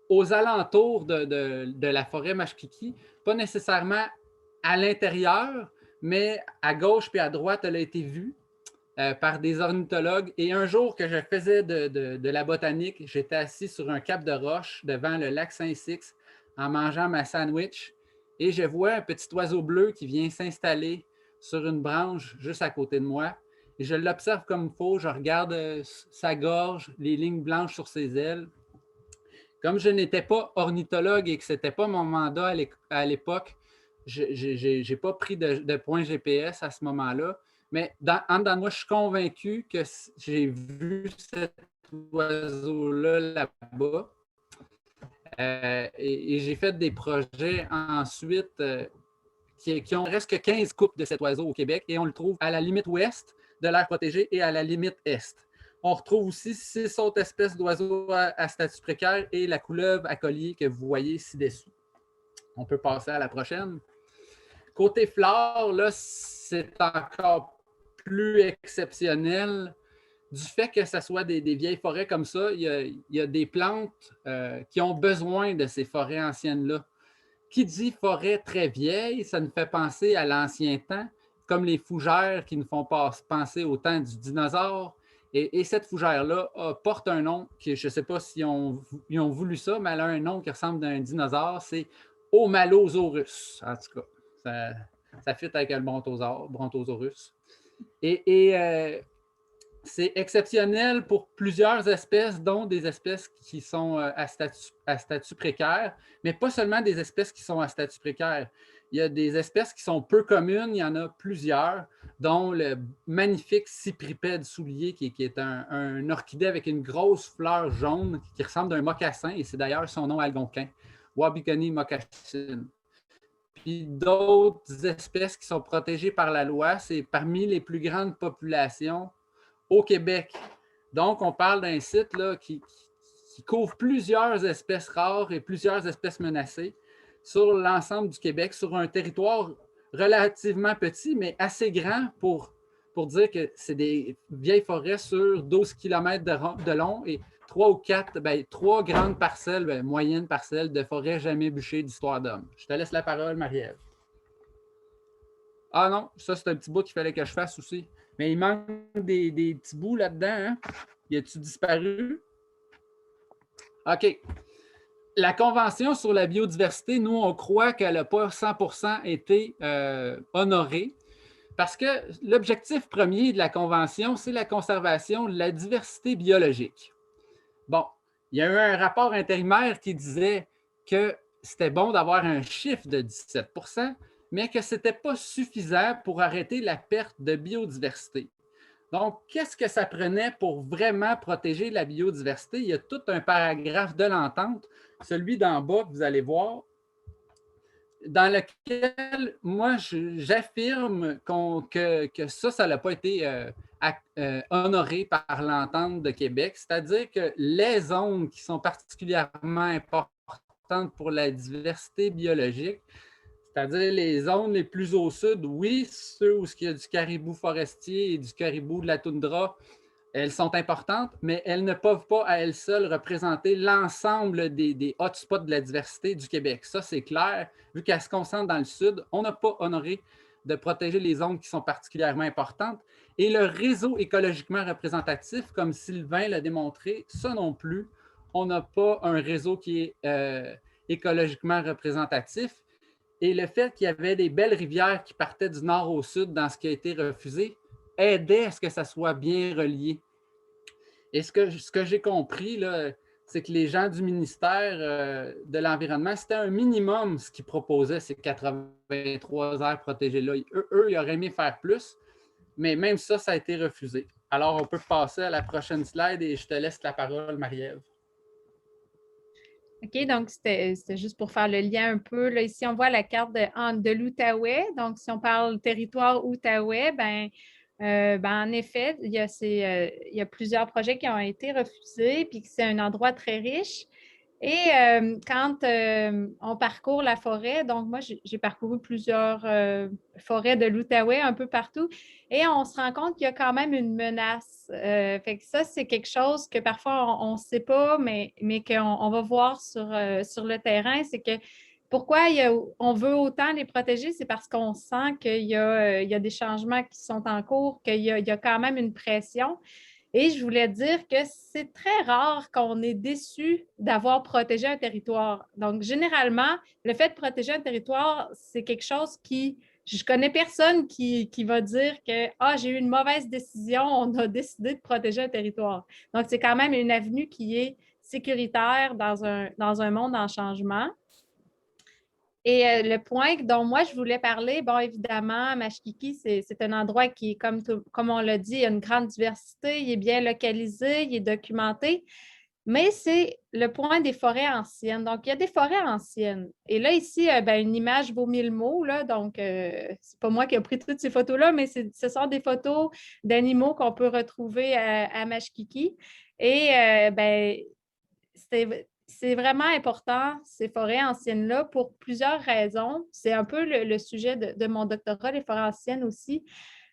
aux alentours de la forêt Mashkiki, pas nécessairement à l'intérieur, mais à gauche et à droite, elle a été vue par des ornithologues. Et un jour que je faisais de la botanique, j'étais assis sur un cap de roche devant le lac Saint-Six en mangeant ma sandwich et je vois un petit oiseau bleu qui vient s'installer sur une branche juste à côté de moi. Et je l'observe comme il faut, je regarde sa gorge, les lignes blanches sur ses ailes. Comme je n'étais pas ornithologue et que ce n'était pas mon mandat à l'époque, je n'ai pas pris de point GPS à ce moment-là, mais en dedans de moi, je suis convaincu que j'ai vu cet oiseau-là là-bas. Et j'ai fait des projets ensuite qui ont presque 15 coupes de cet oiseau au Québec et on le trouve à la limite ouest de l'aire protégée et à la limite est. On retrouve aussi 6 autres espèces d'oiseaux à statut précaire et la couleuvre à collier que vous voyez ci-dessous. On peut passer à la prochaine. Côté flore, là, c'est encore plus exceptionnel. Du fait que ce soit des vieilles forêts comme ça, il y a des plantes qui ont besoin de ces forêts anciennes-là. Qui dit forêt très vieille, ça nous fait penser à l'ancien temps, comme les fougères qui nous font penser au temps du dinosaure. Et cette fougère-là porte un nom que je ne sais pas si ils ont voulu ça, mais elle a un nom qui ressemble à un dinosaure, c'est Homalosaurus. En tout cas, ça fit avec le Brontosaurus. Et c'est exceptionnel pour plusieurs espèces, dont des espèces qui sont à statut précaire, mais pas seulement des espèces qui sont à statut précaire. Il y a des espèces qui sont peu communes, il y en a plusieurs, dont le magnifique cypripède soulier, qui est un orchidée avec une grosse fleur jaune qui ressemble à un mocassin, et c'est d'ailleurs son nom algonquin, Wabikoni mocassin. Puis d'autres espèces qui sont protégées par la loi, c'est parmi les plus grandes populations au Québec. Donc, on parle d'un site là, qui couvre plusieurs espèces rares et plusieurs espèces menacées sur l'ensemble du Québec, sur un territoire relativement petit, mais assez grand pour dire que c'est des vieilles forêts sur 12 km de long et 3 grandes parcelles, moyennes parcelles de forêts jamais bûchées d'histoire d'homme. Je te laisse la parole, Marie-Ève. Ah non, ça, c'est un petit bout qu'il fallait que je fasse aussi. Mais il manque des petits bouts là-dedans. Hein? Y a-tu disparu? OK. La Convention sur la biodiversité, nous, on croit qu'elle n'a pas 100% été honorée parce que l'objectif premier de la Convention, c'est la conservation de la diversité biologique. Bon, il y a eu un rapport intérimaire qui disait que c'était bon d'avoir un chiffre de 17%, mais que ce n'était pas suffisant pour arrêter la perte de biodiversité. Donc, qu'est-ce que ça prenait pour vraiment protéger la biodiversité? Il y a tout un paragraphe de l'entente, celui d'en bas que vous allez voir, dans lequel moi, j'affirme que ça n'a pas été honoré par l'entente de Québec, c'est-à-dire que les zones qui sont particulièrement importantes pour la diversité biologique, c'est-à-dire les zones les plus au sud, oui, ceux où il y a du caribou forestier et du caribou de la toundra, elles sont importantes, mais elles ne peuvent pas à elles seules représenter l'ensemble des hotspots de la diversité du Québec. Ça, c'est clair. Vu qu'elles se concentrent dans le sud, on n'a pas honoré de protéger les zones qui sont particulièrement importantes. Et le réseau écologiquement représentatif, comme Sylvain l'a démontré, ça non plus, on n'a pas un réseau qui est écologiquement représentatif. Et le fait qu'il y avait des belles rivières qui partaient du nord au sud dans ce qui a été refusé aidait à ce que ça soit bien relié. Et ce que j'ai compris, là, c'est que les gens du ministère de l'Environnement, c'était un minimum ce qu'ils proposaient, ces 83 aires protégées-là. Eux, ils auraient aimé faire plus, mais même ça, ça a été refusé. Alors, on peut passer à la prochaine slide et je te laisse la parole, Marie-Ève. OK, donc c'était juste pour faire le lien un peu. Là, ici, on voit la carte de l'Outaouais. Donc, si on parle territoire Outaouais, en effet, il y a plusieurs projets qui ont été refusés, puis que c'est un endroit très riche. Et quand on parcourt la forêt, donc moi, j'ai parcouru plusieurs forêts de l'Outaouais un peu partout, et on se rend compte qu'il y a quand même une menace. Fait que ça, c'est quelque chose que parfois on ne sait pas, mais qu'on va voir sur le terrain, c'est que pourquoi on veut autant les protéger, c'est parce qu'on sent qu'il y a des changements qui sont en cours, qu'il y a quand même une pression. Et je voulais dire que c'est très rare qu'on est déçu d'avoir protégé un territoire. Donc, généralement, le fait de protéger un territoire, c'est quelque chose je connais personne qui va dire que j'ai eu une mauvaise décision, on a décidé de protéger un territoire. Donc, c'est quand même une avenue qui est sécuritaire dans un monde en changement. Et le point dont moi, je voulais parler, bon, évidemment, Mashkiki, c'est un endroit qui est, comme on l'a dit, il y a une grande diversité, il est bien localisé, il est documenté, mais c'est le point des forêts anciennes. Donc, il y a des forêts anciennes. Et là, ici, une image vaut 1000 mots, là, donc c'est pas moi qui ai pris toutes ces photos-là, mais ce sont des photos d'animaux qu'on peut retrouver à Mashkiki. Et c'est vraiment important, ces forêts anciennes-là, pour plusieurs raisons. C'est un peu le sujet de mon doctorat, les forêts anciennes aussi.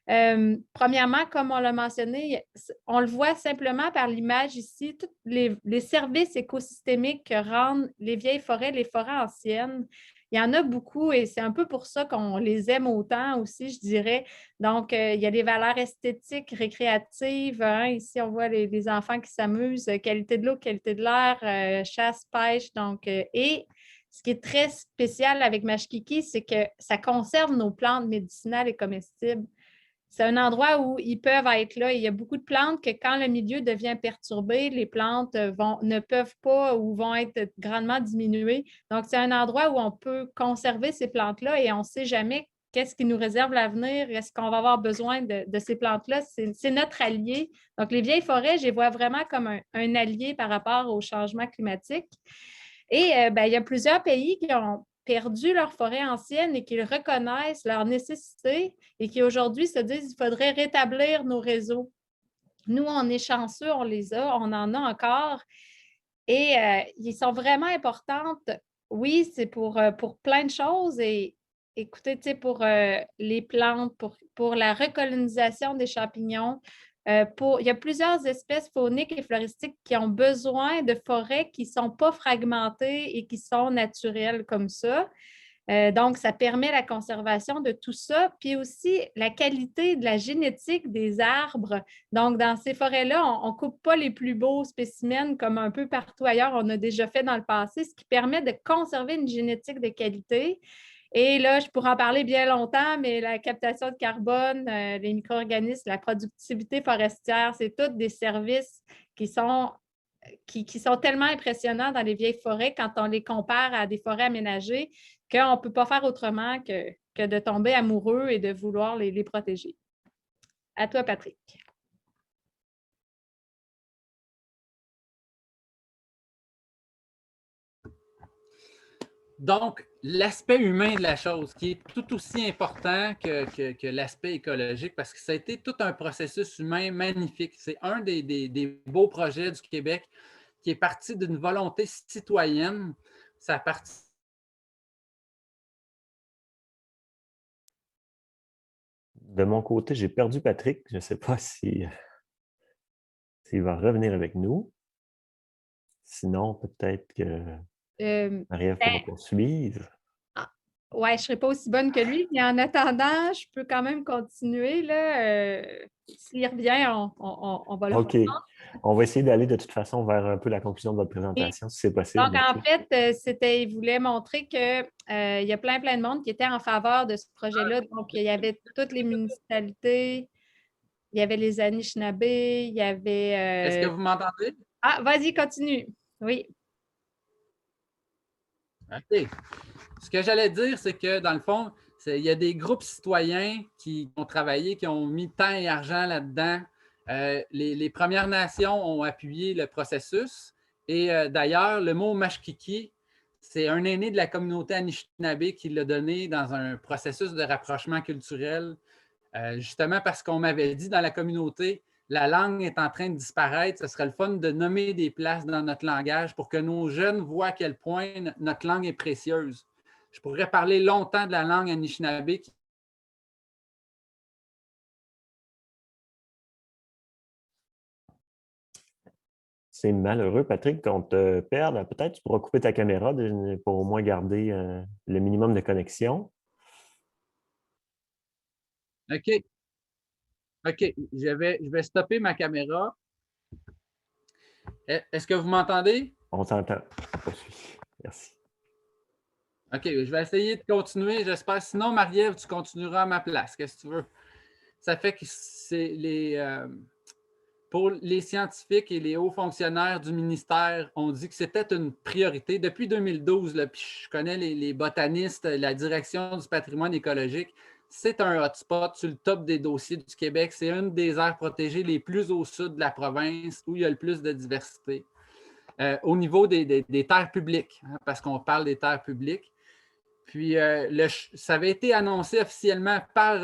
Premièrement, comme on l'a mentionné, on le voit simplement par l'image ici, tous les services écosystémiques que rendent les vieilles forêts, les forêts anciennes. Il y en a beaucoup et c'est un peu pour ça qu'on les aime autant aussi, je dirais. Donc, il y a des valeurs esthétiques, récréatives. Hein. Ici, on voit les enfants qui s'amusent, qualité de l'eau, qualité de l'air, chasse, pêche. Donc, et ce qui est très spécial avec Mashkiki, c'est que ça conserve nos plantes médicinales et comestibles. C'est un endroit où ils peuvent être là. Il y a beaucoup de plantes que quand le milieu devient perturbé, les plantes ne peuvent pas ou vont être grandement diminuées. Donc, c'est un endroit où on peut conserver ces plantes-là et on ne sait jamais qu'est-ce qui nous réserve l'avenir. Est-ce qu'on va avoir besoin de ces plantes-là? C'est notre allié. Donc, les vieilles forêts, je les vois vraiment comme un allié par rapport au changement climatique. Et il y a plusieurs pays qui ont perdu leur forêt ancienne et qui reconnaissent leur nécessité et qui aujourd'hui se disent qu'il faudrait rétablir nos réseaux. Nous, on est chanceux, on les a, on en a encore et ils sont vraiment importantes. Oui, c'est pour plein de choses et écoutez, tu sais, pour les plantes, pour la recolonisation des champignons, il y a plusieurs espèces fauniques et floristiques qui ont besoin de forêts qui ne sont pas fragmentées et qui sont naturelles comme ça. Donc, ça permet la conservation de tout ça, puis aussi la qualité de la génétique des arbres. Donc, dans ces forêts-là, on ne coupe pas les plus beaux spécimens comme un peu partout ailleurs, on a déjà fait dans le passé, ce qui permet de conserver une génétique de qualité. Et là, je pourrais en parler bien longtemps, mais la captation de carbone, les micro-organismes, la productivité forestière, c'est tous des services qui sont tellement impressionnants dans les vieilles forêts quand on les compare à des forêts aménagées qu'on ne peut pas faire autrement que de tomber amoureux et de vouloir les protéger. À toi, Patrick. Donc, l'aspect humain de la chose, qui est tout aussi important que l'aspect écologique, parce que ça a été tout un processus humain magnifique. C'est un des beaux projets du Québec qui est parti d'une volonté citoyenne. Ça a parti. De mon côté, j'ai perdu Patrick. Je ne sais pas s'il va revenir avec nous. Sinon, peut-être que Marie-Ève pourra poursuivre. Oui, je ne serai pas aussi bonne que lui, mais en attendant, je peux quand même continuer. S'il revient, on va le OK. reprendre. On va essayer d'aller de toute façon vers un peu la conclusion de votre présentation, si c'est possible. Donc, en fait, il voulait montrer qu'il y a plein de monde qui était en faveur de ce projet-là. Donc, il y avait toutes les municipalités, il y avait les Anishinabés, il y avait... Est-ce que vous m'entendez? Ah, vas-y, continue. Oui. OK. Ce que j'allais dire, c'est que dans le fond, il y a des groupes citoyens qui ont travaillé, qui ont mis temps et argent là-dedans. Les Premières Nations ont appuyé le processus. Et d'ailleurs, le mot Mashkiki, c'est un aîné de la communauté Anishinaabe qui l'a donné dans un processus de rapprochement culturel, justement parce qu'on m'avait dit dans la communauté, la langue est en train de disparaître, ce serait le fun de nommer des places dans notre langage pour que nos jeunes voient à quel point notre langue est précieuse. Je pourrais parler longtemps de la langue Anishinaabe. C'est malheureux, Patrick, qu'on te perde. Peut-être tu pourras couper ta caméra pour au moins garder le minimum de connexion. OK. OK. Je vais stopper ma caméra. Est-ce que vous m'entendez? On t'entend. Poursuis. Merci. OK. Je vais essayer de continuer. J'espère. Sinon, Marie-Ève, tu continueras à ma place. Qu'est-ce que tu veux? Ça fait que c'est pour les scientifiques et les hauts fonctionnaires du ministère, on dit que c'était une priorité. Depuis 2012, là, puis je connais les botanistes, la direction du patrimoine écologique, c'est un hotspot sur le top des dossiers du Québec. C'est une des aires protégées les plus au sud de la province où il y a le plus de diversité. Au niveau des terres publiques, hein, parce qu'on parle des terres publiques. Puis, ça avait été annoncé officiellement par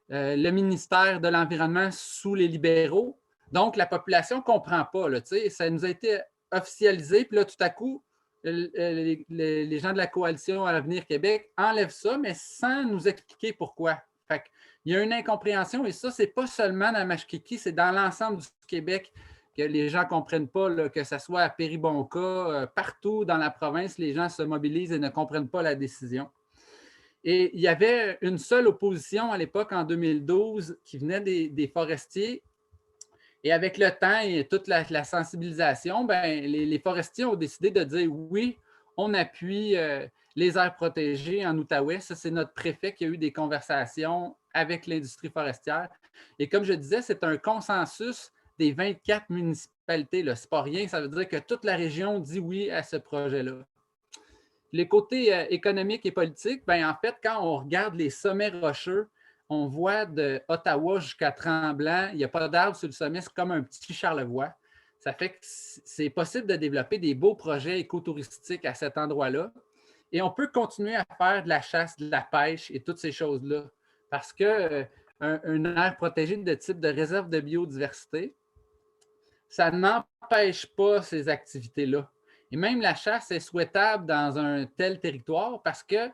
le ministère de l'Environnement sous les libéraux. Donc, la population ne comprend pas. Là, ça nous a été officialisé. Puis là, tout à coup, les gens de la coalition à l'Avenir Québec enlèvent ça, mais sans nous expliquer pourquoi. Fait il y a une incompréhension et ça, ce n'est pas seulement dans Mashkiki, c'est dans l'ensemble du Québec que les gens ne comprennent pas, là, que ce soit à Péribonka, partout dans la province, les gens se mobilisent et ne comprennent pas la décision. Et il y avait une seule opposition à l'époque, en 2012, qui venait des forestiers. Et avec le temps et toute la sensibilisation, ben, les forestiers ont décidé de dire oui, on appuie les aires protégées en Outaouais. Ça, c'est notre préfet qui a eu des conversations avec l'industrie forestière. Et comme je disais, c'est un consensus des 24 municipalités. Ce n'est pas rien, ça veut dire que toute la région dit oui à ce projet-là. Les côtés économiques et politiques, ben, en fait, quand on regarde les sommets rocheux, on voit de Ottawa jusqu'à Tremblant, il n'y a pas d'arbres sur le sommet, c'est comme un petit Charlevoix. Ça fait que c'est possible de développer des beaux projets écotouristiques à cet endroit-là. Et on peut continuer à faire de la chasse, de la pêche et toutes ces choses-là. Parce qu'une aire protégée de type de réserve de biodiversité, ça n'empêche pas ces activités-là. Et même la chasse est souhaitable dans un tel territoire parce que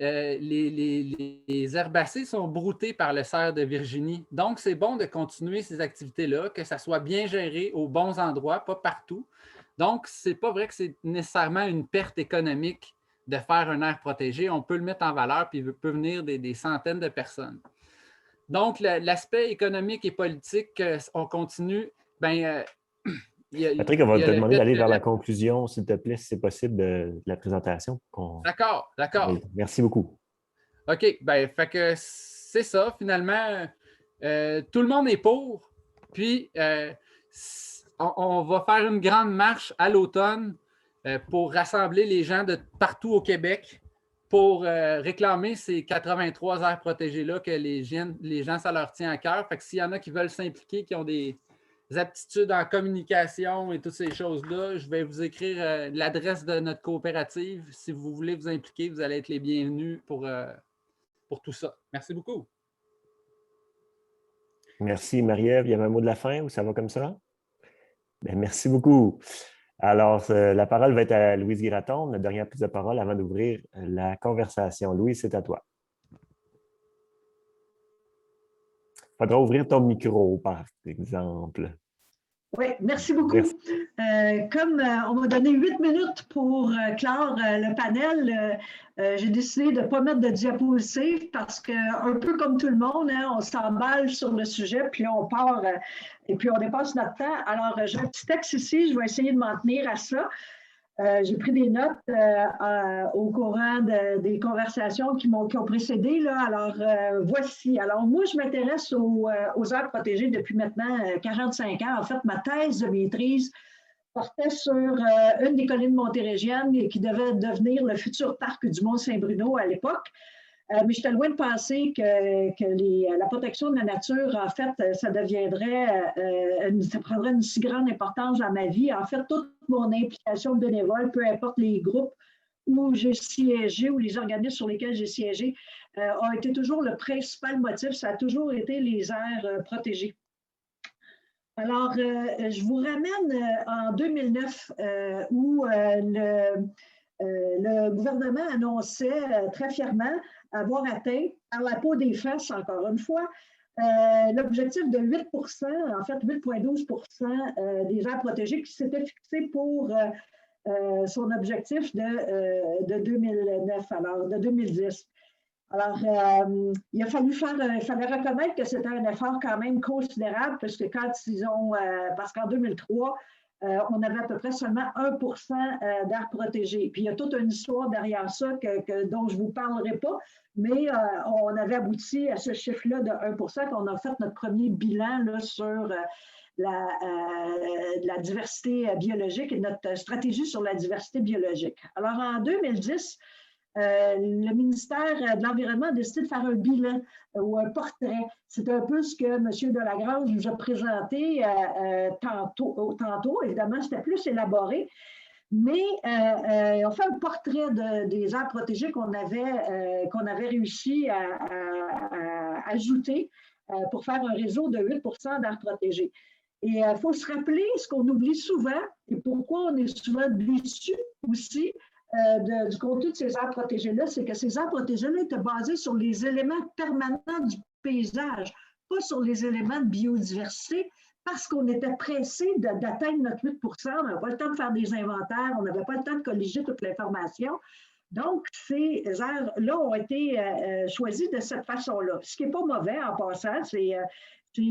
les herbacées sont broutées par le cerf de Virginie. Donc, c'est bon de continuer ces activités-là, que ça soit bien géré aux bons endroits, pas partout. Donc, ce n'est pas vrai que c'est nécessairement une perte économique de faire un aire protégée, on peut le mettre en valeur, puis il peut venir des centaines de personnes. Donc, l'aspect économique et politique, on continue. Patrick, on va te demander d'aller vers la conclusion, s'il te plaît, si c'est possible, de la présentation. D'accord. Oui, merci beaucoup. OK, fait que c'est ça, finalement. Tout le monde est pour. Puis, on va faire une grande marche à l'automne pour rassembler les gens de partout au Québec pour réclamer ces 83 aires protégées-là que les gens, ça leur tient à cœur. Fait que s'il y en a qui veulent s'impliquer, qui ont des aptitudes en communication et toutes ces choses-là, je vais vous écrire l'adresse de notre coopérative. Si vous voulez vous impliquer, vous allez être les bienvenus pour tout ça. Merci beaucoup. Merci, Marie-Ève. Il y avait un mot de la fin ou ça va comme ça? Bien, merci beaucoup. Alors, la parole va être à Louise Guiraton, notre dernière prise de parole avant d'ouvrir la conversation. Louise, c'est à toi. Il faudra ouvrir ton micro, par exemple. Oui, merci beaucoup. Comme on m'a donné 8 minutes pour clore le panel, j'ai décidé de ne pas mettre de diapositive parce qu'un peu comme tout le monde, hein, on s'emballe sur le sujet, puis là, on part et puis on dépasse notre temps. Alors, j'ai un petit texte ici, je vais essayer de m'en tenir à ça. J'ai pris des notes au courant des conversations qui ont précédé. Là. Alors, voici. Alors, moi, je m'intéresse aux aires protégées depuis maintenant 45 ans. En fait, ma thèse de maîtrise portait sur une des collines montérégiennes qui devait devenir le futur parc du Mont-Saint-Bruno à l'époque. Mais j'étais loin de penser que la protection de la nature, en fait, ça prendrait une si grande importance dans ma vie. En fait, toute mon implication bénévole, peu importe les groupes où j'ai siégé ou les organismes sur lesquels j'ai siégé, a été toujours le principal motif. Ça a toujours été les aires protégées. Alors, je vous ramène en 2009 où le gouvernement annonçait très fièrement avoir atteint, par la peau des fesses, encore une fois, l'objectif de 8 en fait 8,12 des aires protégées qui s'était fixé pour son objectif de 2009, alors de 2010. Alors, il fallait reconnaître que c'était un effort quand même considérable parce que parce qu'en 2003, on avait à peu près seulement 1% d'aires protégées. Puis il y a toute une histoire derrière ça dont je ne vous parlerai pas, mais on avait abouti à ce chiffre-là de 1%, qu'on a fait notre premier bilan là, sur la diversité biologique et notre stratégie sur la diversité biologique. Alors en 2010, le ministère de l'Environnement a décidé de faire un bilan ou un portrait. C'est un peu ce que M. Delagrange nous a présenté tantôt. Évidemment, c'était plus élaboré. Mais on fait un portrait des aires protégées qu'on avait réussi à ajouter pour faire un réseau de 8% d'aires protégées. Et il faut se rappeler ce qu'on oublie souvent et pourquoi on est souvent déçu aussi du contenu de ces aires protégées-là, c'est que ces aires protégées-là étaient basées sur les éléments permanents du paysage, pas sur les éléments de biodiversité, parce qu'on était pressé d'atteindre notre 8 On n'avait pas le temps de faire des inventaires, on n'avait pas le temps de colliger toute l'information. Donc, ces aires-là ont été choisies de cette façon-là. Ce qui n'est pas mauvais en passant, c'est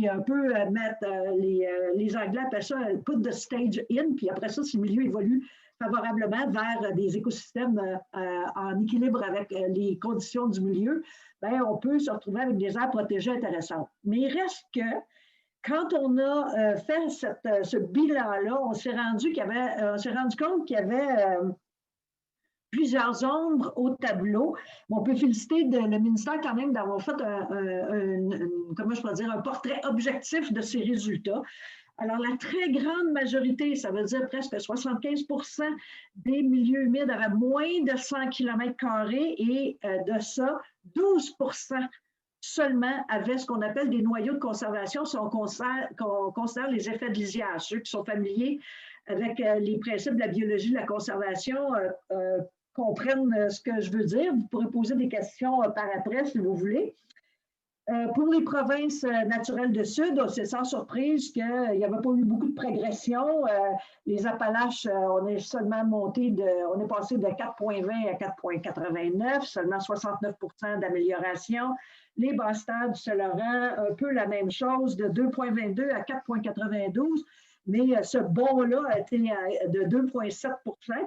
un peu mettre, les Anglais appellent ça « put the stage in », puis après ça, si le milieu évolue favorablement vers des écosystèmes en équilibre avec les conditions du milieu, bien, on peut se retrouver avec des aires protégées intéressantes. Mais il reste que, quand on a fait ce bilan-là, on s'est rendu compte qu'il y avait plusieurs ombres au tableau. On peut féliciter le ministère quand même d'avoir fait un portrait objectif de ces résultats. Alors, la très grande majorité, ça veut dire presque 75% des milieux humides avaient moins de 100 km² et de ça, 12% seulement avaient ce qu'on appelle des noyaux de conservation si on considère les effets de lisière. Ceux qui sont familiers avec les principes de la biologie de la conservation comprennent ce que je veux dire. Vous pourrez poser des questions par après si vous voulez. Pour les provinces naturelles du Sud, c'est sans surprise qu'il n'y avait pas eu beaucoup de progression. Les Appalaches, on est seulement monté on est passé de 4,20 à 4,89, seulement 69 d'amélioration. Les Basses-Terres du Saint-Laurent, un peu la même chose, de 2,22 à 4,92. Mais ce bond-là a été de 2,7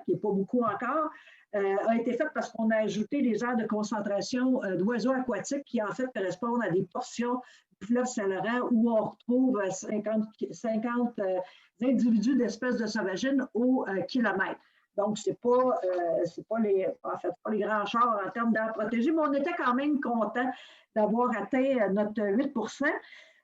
qui n'est pas beaucoup encore, a été fait parce qu'on a ajouté des aires de concentration d'oiseaux aquatiques qui, en fait, correspondent à des portions du fleuve Saint-Laurent où on retrouve 50 individus d'espèces de sauvagines au kilomètre. Donc, ce n'est pas les grands chars en termes d'aires protégées, mais on était quand même content d'avoir atteint notre 8 %.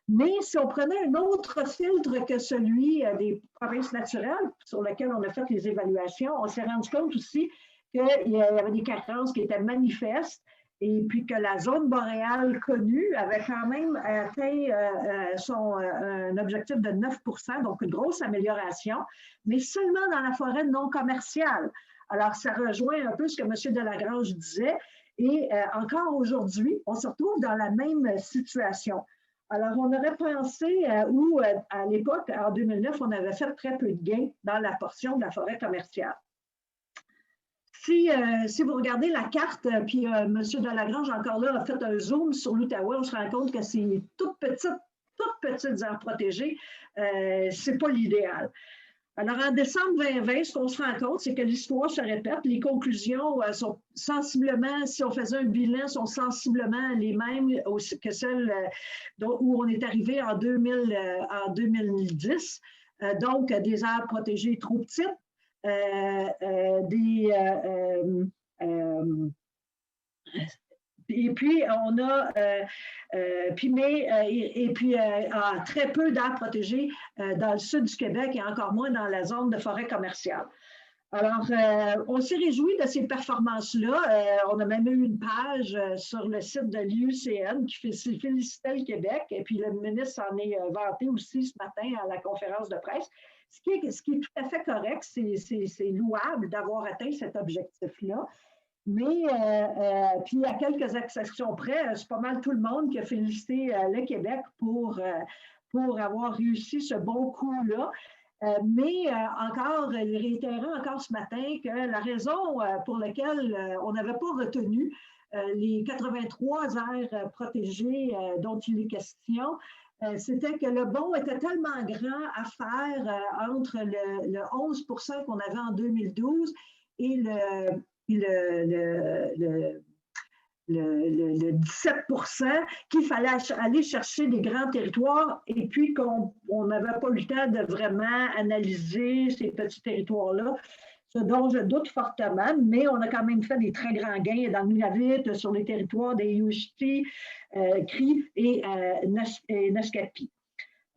Mais si on prenait un autre filtre que celui des provinces naturelles sur lequel on a fait les évaluations, on s'est rendu compte aussi qu'il y avait des carences qui étaient manifestes et puis que la zone boréale connue avait quand même atteint un objectif de 9 %, donc une grosse amélioration, mais seulement dans la forêt non commerciale. Alors, ça rejoint un peu ce que M. Delagrange disait et encore aujourd'hui, on se retrouve dans la même situation. Alors, on aurait pensé où, à l'époque, en 2009, on avait fait très peu de gains dans la portion de la forêt commerciale. Si vous regardez la carte, puis M. Delagrange, encore là, a fait un zoom sur l'Outaouais, on se rend compte que c'est toutes petites aires protégées. Ce n'est pas l'idéal. Alors, en décembre 2020, ce qu'on se rend compte, c'est que l'histoire se répète. Les conclusions sont sensiblement, si on faisait un bilan, sont sensiblement les mêmes que celles où on est arrivé en 2010. Donc, des aires protégées trop petites, et puis, on a très peu d'aires protégées dans le sud du Québec et encore moins dans la zone de forêt commerciale. Alors, on s'est réjoui de ces performances-là. On a même eu une page sur le site de l'IUCN qui félicitait le Québec et puis le ministre s'en est vanté aussi ce matin à la conférence de presse. Ce qui est tout à fait correct, c'est louable d'avoir atteint cet objectif-là. Mais, puis à quelques exceptions près, c'est pas mal tout le monde qui a félicité le Québec pour avoir réussi ce bon coup-là. Mais réitérant encore ce matin que la raison pour laquelle on n'avait pas retenu les 83 aires protégées dont il est question, c'était que le bond était tellement grand à faire entre le 11 % qu'on avait en 2012 et le 17 % qu'il fallait aller chercher des grands territoires et puis qu'on n'avait pas eu le temps de vraiment analyser ces petits territoires-là, ce dont je doute fortement, mais on a quand même fait des très grands gains dans le Nunavut, sur les territoires des Yukti, Cri et Naskapi.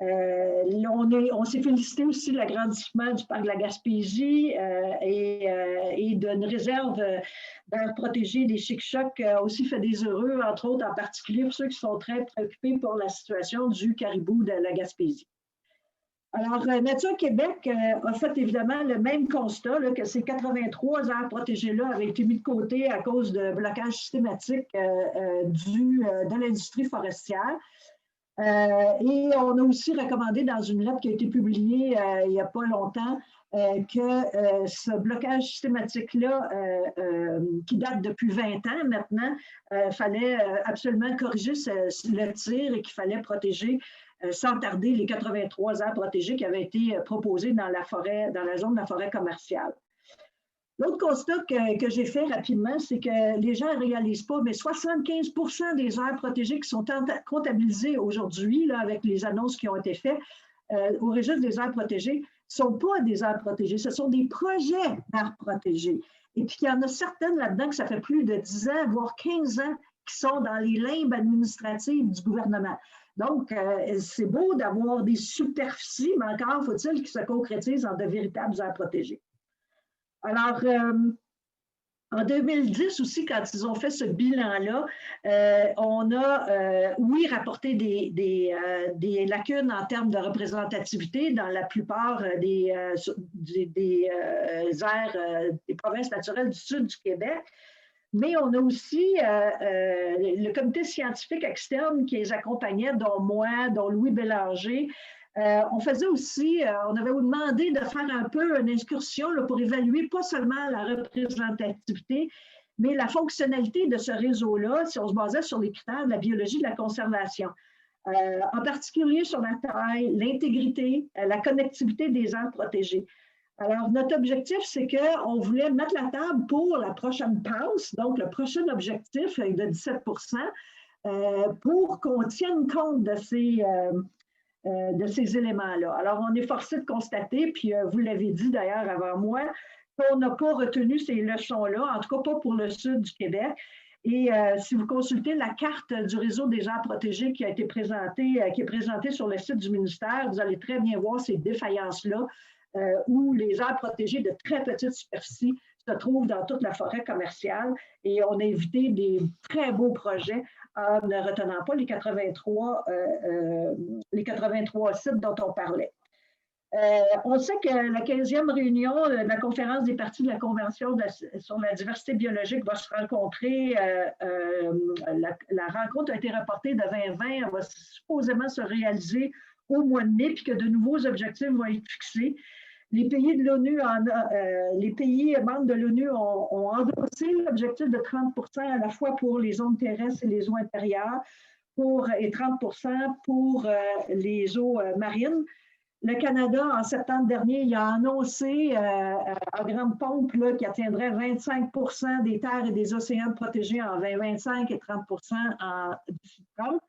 On s'est félicité aussi de l'agrandissement du parc de la Gaspésie et d'une réserve d'aires protégées des Chic-Chocs aussi fait des heureux, entre autres, en particulier pour ceux qui sont très préoccupés pour la situation du caribou de la Gaspésie. Alors, Nature Québec a fait évidemment le même constat, là, que ces 83 aires protégées-là avaient été mis de côté à cause de blocages systématiques de l'industrie forestière. Et on a aussi recommandé dans une lettre qui a été publiée il n'y a pas longtemps que ce blocage systématique-là, qui date depuis 20 ans maintenant, fallait absolument corriger le tir et qu'il fallait protéger sans tarder les 83 aires protégées qui avaient été proposées dans la zone de la forêt commerciale. L'autre constat que j'ai fait rapidement, c'est que les gens ne réalisent pas, mais 75 % des aires protégées qui sont comptabilisées aujourd'hui, avec les annonces qui ont été faites au registre des aires protégées, ne sont pas des aires protégées, ce sont des projets d'aires protégées. Et puis, il y en a certaines là-dedans que ça fait plus de 10 ans, voire 15 ans, qui sont dans les limbes administratives du gouvernement. Donc, c'est beau d'avoir des superficies, mais encore faut-il qu'ils se concrétisent en de véritables aires protégées. Alors, en 2010 aussi, quand ils ont fait ce bilan-là, on a, oui, rapporté des lacunes en termes de représentativité dans la plupart des aires, des provinces naturelles du sud du Québec. Mais on a aussi le comité scientifique externe qui les accompagnait, dont moi, dont Louis Bélanger. On faisait aussi, on avait demandé de faire un peu une excursion là, pour évaluer pas seulement la représentativité, mais la fonctionnalité de ce réseau-là, si on se basait sur les critères de la biologie de la conservation. En particulier sur la taille, l'intégrité, la connectivité des aires protégées. Alors, notre objectif, c'est qu'on voulait mettre la table pour la prochaine passe, donc le prochain objectif de 17 pour qu'on tienne compte de ces éléments-là. Alors, on est forcé de constater, puis vous l'avez dit d'ailleurs avant moi, qu'on n'a pas retenu ces leçons-là, en tout cas pas pour le sud du Québec. Et si vous consultez la carte du réseau des aires protégées qui a été présentée, qui est présentée sur le site du ministère, vous allez très bien voir ces défaillances-là où les aires protégées de très petites superficies se trouvent dans toute la forêt commerciale et on a évité des très beaux projets en ne retenant pas les 83 sites dont on parlait. On sait que la 15e réunion de la conférence des parties de la Convention sur la diversité biologique va se rencontrer. La rencontre a été reportée de 2020. Elle va supposément se réaliser au mois de mai, puis que de nouveaux objectifs vont être fixés. Les pays de l'ONU, les pays membres de l'ONU ont endossé l'objectif de 30 à la fois pour les zones terrestres et les eaux intérieures et 30 pour les eaux marines. Le Canada, en septembre dernier, il a annoncé en grande pompe qu'il atteindrait 25 des terres et des océans protégés en 2025 et 30 en 2030.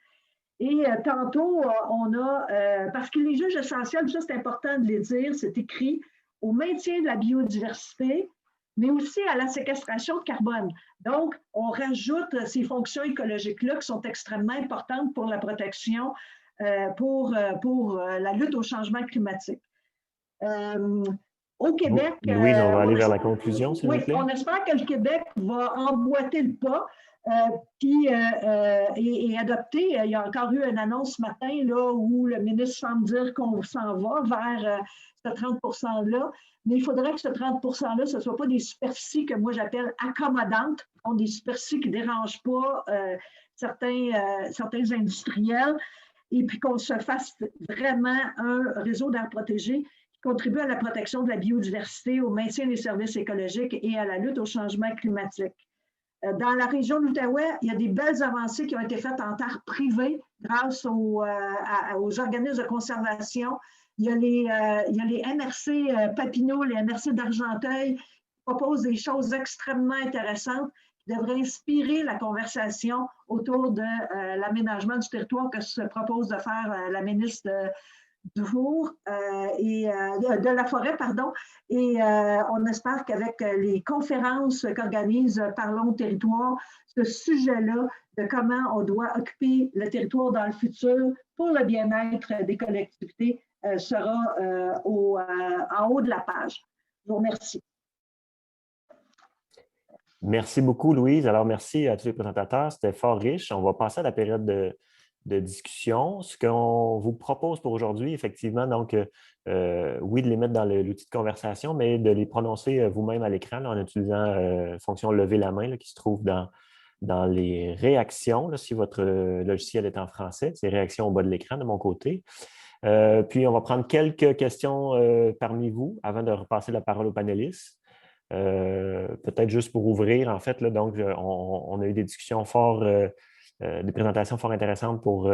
Et tantôt, on a, parce que les juges essentiels, ça c'est important de les dire, c'est écrit au maintien de la biodiversité, mais aussi à la séquestration de carbone. Donc, on rajoute ces fonctions écologiques-là qui sont extrêmement importantes pour la protection, pour la lutte au changement climatique. Au Québec… Louise, on va aller vers la conclusion, s'il vous plaît. Oui, on espère que le Québec va emboîter le pas. Et adopté. Il y a encore eu une annonce ce matin là, où le ministre semble dire qu'on s'en va vers ce 30 %-là, mais il faudrait que ce 30 %-là, ce ne soit pas des superficies que moi j'appelle accommodantes, donc des superficies qui ne dérangent pas certains industriels, et puis qu'on se fasse vraiment un réseau d'aires protégées qui contribue à la protection de la biodiversité, au maintien des services écologiques et à la lutte au changement climatique. Dans la région de l'Outaouais, il y a des belles avancées qui ont été faites en terre privée grâce aux organismes de conservation. Il y a les MRC Papineau, les MRC d'Argenteuil qui proposent des choses extrêmement intéressantes qui devraient inspirer la conversation autour de l'aménagement du territoire que se propose de faire la ministre Dufour de la forêt, pardon, et on espère qu'avec les conférences qu'organise Parlons Territoire, ce sujet-là de comment on doit occuper le territoire dans le futur pour le bien-être des collectivités sera en haut de la page. Je vous remercie. Merci beaucoup, Louise. Alors, merci à tous les présentateurs. C'était fort riche. On va passer à la période de discussion. Ce qu'on vous propose pour aujourd'hui, effectivement, donc, oui, de les mettre dans l'outil de conversation, mais de les prononcer vous-même à l'écran là, en utilisant la fonction lever la main là, qui se trouve dans les réactions, là, si votre logiciel est en français. C'est réactions au bas de l'écran de mon côté. Puis, on va prendre quelques questions parmi vous avant de repasser la parole aux panélistes. Peut-être juste pour ouvrir, en fait, là, donc, on a eu des discussions des présentations fort intéressantes pour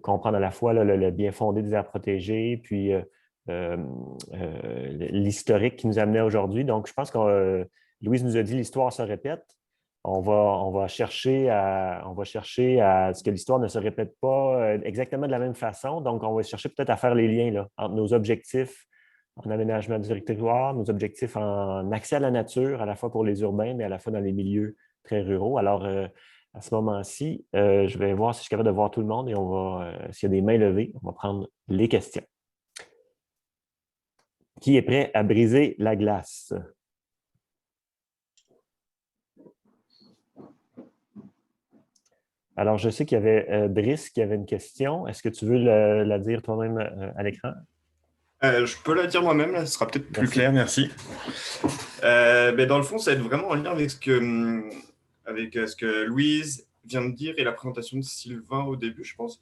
comprendre à la fois là, le bien fondé des aires protégées, puis l'historique qui nous amenait aujourd'hui. Donc, je pense que Louise nous a dit l'histoire se répète. On va chercher à ce que l'histoire ne se répète pas exactement de la même façon. Donc, on va chercher peut-être à faire les liens là, entre nos objectifs en aménagement du territoire, nos objectifs en accès à la nature, à la fois pour les urbains, mais à la fois dans les milieux très ruraux. Alors, à ce moment-ci, je vais voir si je suis capable de voir tout le monde et on va, s'il y a des mains levées, on va prendre les questions. Qui est prêt à briser la glace? Alors, je sais qu'il y avait Brice qui avait une question. Est-ce que tu veux la dire toi-même à l'écran? Je peux la dire moi-même, ce sera peut-être plus clair, merci. Dans le fond, ça va être vraiment en lien avec ce que Louise vient de dire et la présentation de Sylvain au début, je pense.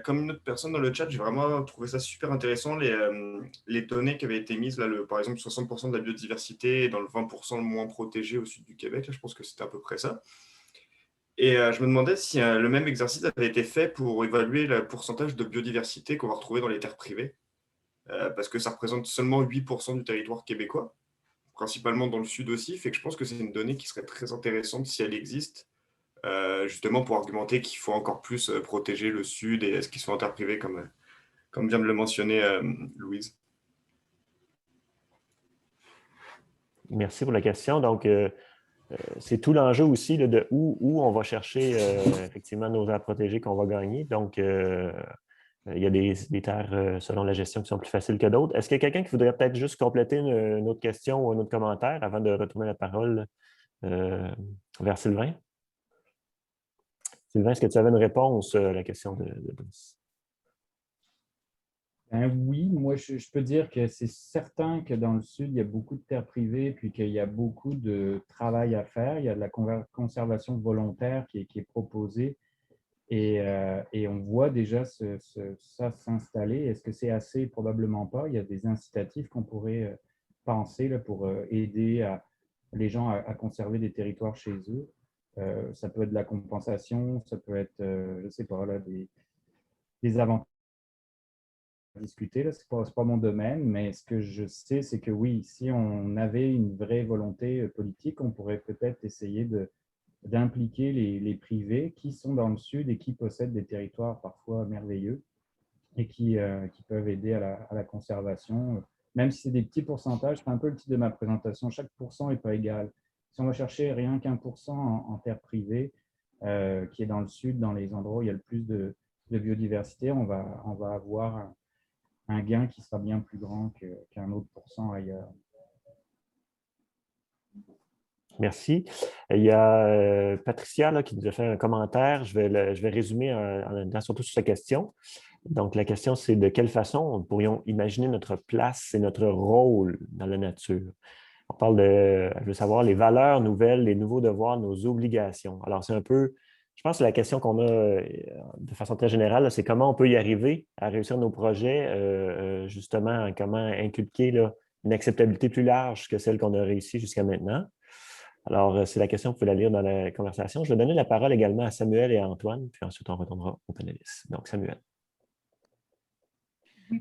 Comme une autre personne dans le chat, j'ai vraiment trouvé ça super intéressant, les données qui avaient été mises, là, par exemple 60% de la biodiversité et dans le 20% le moins protégé au sud du Québec, là, je pense que c'était à peu près ça. Et je me demandais si le même exercice avait été fait pour évaluer le pourcentage de biodiversité qu'on va retrouver dans les terres privées, parce que ça représente seulement 8% du territoire québécois, principalement dans le sud aussi, fait que je pense que c'est une donnée qui serait très intéressante si elle existe, justement pour argumenter qu'il faut encore plus protéger le sud et ce qui sont en terre privée, comme vient de le mentionner Louise. Merci pour la question. Donc, c'est tout l'enjeu aussi là, de où on va chercher effectivement nos aires protégées qu'on va gagner. Donc, il y a des terres, selon la gestion, qui sont plus faciles que d'autres. Est-ce qu'il y a quelqu'un qui voudrait peut-être juste compléter une autre question ou un autre commentaire avant de retourner la parole vers Sylvain? Sylvain, est-ce que tu avais une réponse à la question de Brice? Oui, moi, je peux dire que c'est certain que dans le sud, il y a beaucoup de terres privées, puis qu'il y a beaucoup de travail à faire. Il y a de la conservation volontaire qui est proposée et on voit déjà ça s'installer. Est-ce que c'est assez? Probablement pas. Il y a des incitatifs qu'on pourrait penser là, pour aider les gens à conserver des territoires chez eux. Ça peut être de la compensation, ça peut être, je ne sais pas, là, des avantages à discuter. Ce n'est pas mon domaine, mais ce que je sais, c'est que oui, si on avait une vraie volonté politique, on pourrait peut-être essayer d'impliquer les privés qui sont dans le sud et qui possèdent des territoires parfois merveilleux et qui peuvent aider à la conservation. Même si c'est des petits pourcentages, c'est un peu le titre de ma présentation, chaque pourcent n'est pas égal. Si on va chercher rien qu'1% en terre privée, qui est dans le sud, dans les endroits où il y a le plus de biodiversité, on va avoir un gain qui sera bien plus grand qu'un autre pourcent ailleurs. Merci. Il y a Patricia là, qui nous a fait un commentaire. Je vais résumer surtout sur sa question. Donc, la question, c'est de quelle façon nous pourrions imaginer notre place et notre rôle dans la nature. On parle je veux savoir, les valeurs nouvelles, les nouveaux devoirs, nos obligations. Alors, c'est un peu, je pense que la question qu'on a de façon très générale, c'est comment on peut y arriver à réussir nos projets, justement, comment inculquer là, une acceptabilité plus large que celle qu'on a réussi jusqu'à maintenant. Alors, c'est la question, vous pouvez la lire dans la conversation. Je vais donner la parole également à Samuel et à Antoine, puis ensuite on retournera aux panélistes. Donc, Samuel.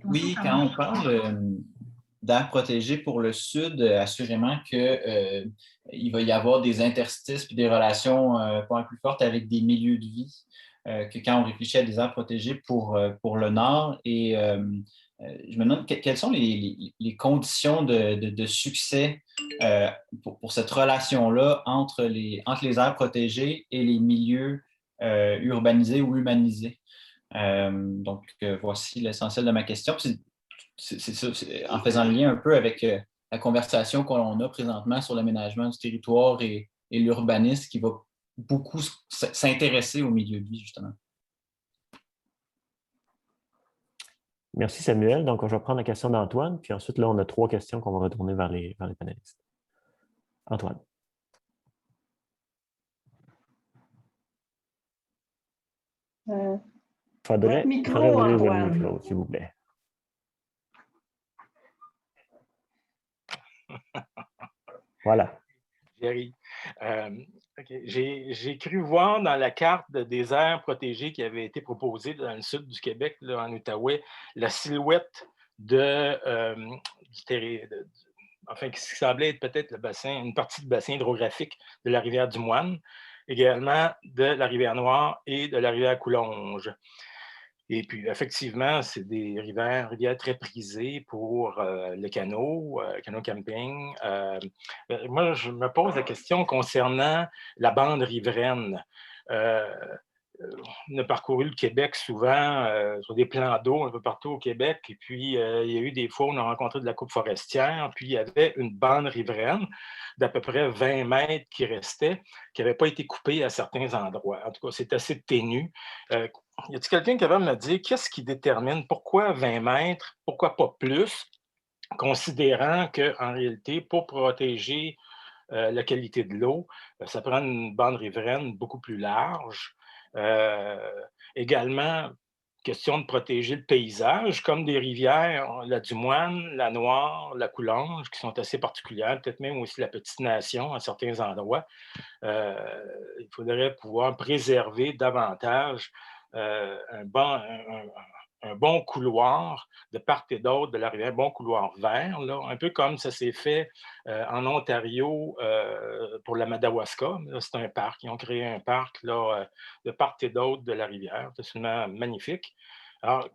Oui, quand on parle d'aires protégées pour le Sud, assurément qu'il va y avoir des interstices et des relations pas plus fortes avec des milieux de vie que quand on réfléchit à des aires protégées pour le Nord. Et je me demande quelles sont les conditions de succès pour cette relation-là entre les aires protégées et les milieux urbanisés ou humanisés. Donc, voici l'essentiel de ma question. C'est ça, en faisant le lien un peu avec la conversation qu'on a présentement sur l'aménagement du territoire et l'urbanisme qui va beaucoup s'intéresser au milieu de vie, justement. Merci, Samuel. Donc, je vais prendre la question d'Antoine, puis ensuite, là, on a 3 questions qu'on va retourner vers les panélistes. Antoine. Il faudrait ouvrir le micro, s'il vous plaît. Voilà. Jerry. Okay. J'ai cru voir dans la carte des aires protégées qui avait été proposée dans le sud du Québec, là, en Outaouais, la silhouette enfin, qui semblait être peut-être une partie du bassin hydrographique de la rivière du Moine, également de la rivière Noire et de la rivière Coulonge. Et puis, effectivement, c'est des rivières très prisées pour le canot camping. Moi, je me pose la question concernant la bande riveraine. On a parcouru le Québec souvent sur des plans d'eau un peu partout au Québec. Et puis, il y a eu des fois où on a rencontré de la coupe forestière. Puis, il y avait une bande riveraine d'à peu près 20 mètres qui restait, qui n'avait pas été coupée à certains endroits. En tout cas, c'est assez ténu. Y a-t-il quelqu'un qui va me dire qu'est-ce qui détermine pourquoi 20 mètres, pourquoi pas plus? considérant qu'en réalité, pour protéger la qualité de l'eau, ça prend une bande riveraine beaucoup plus large. Également, question de protéger le paysage, comme des rivières, la Dumoine, la Noire, la Coulonge, qui sont assez particulières, peut-être même aussi la Petite Nation à certains endroits. Il faudrait pouvoir préserver davantage un bon couloir de part et d'autre de la rivière, un bon couloir vert, là, un peu comme ça s'est fait en Ontario pour la Madawaska. C'est un parc. Ils ont créé un parc là, de part et d'autre de la rivière. C'est absolument magnifique. Alors,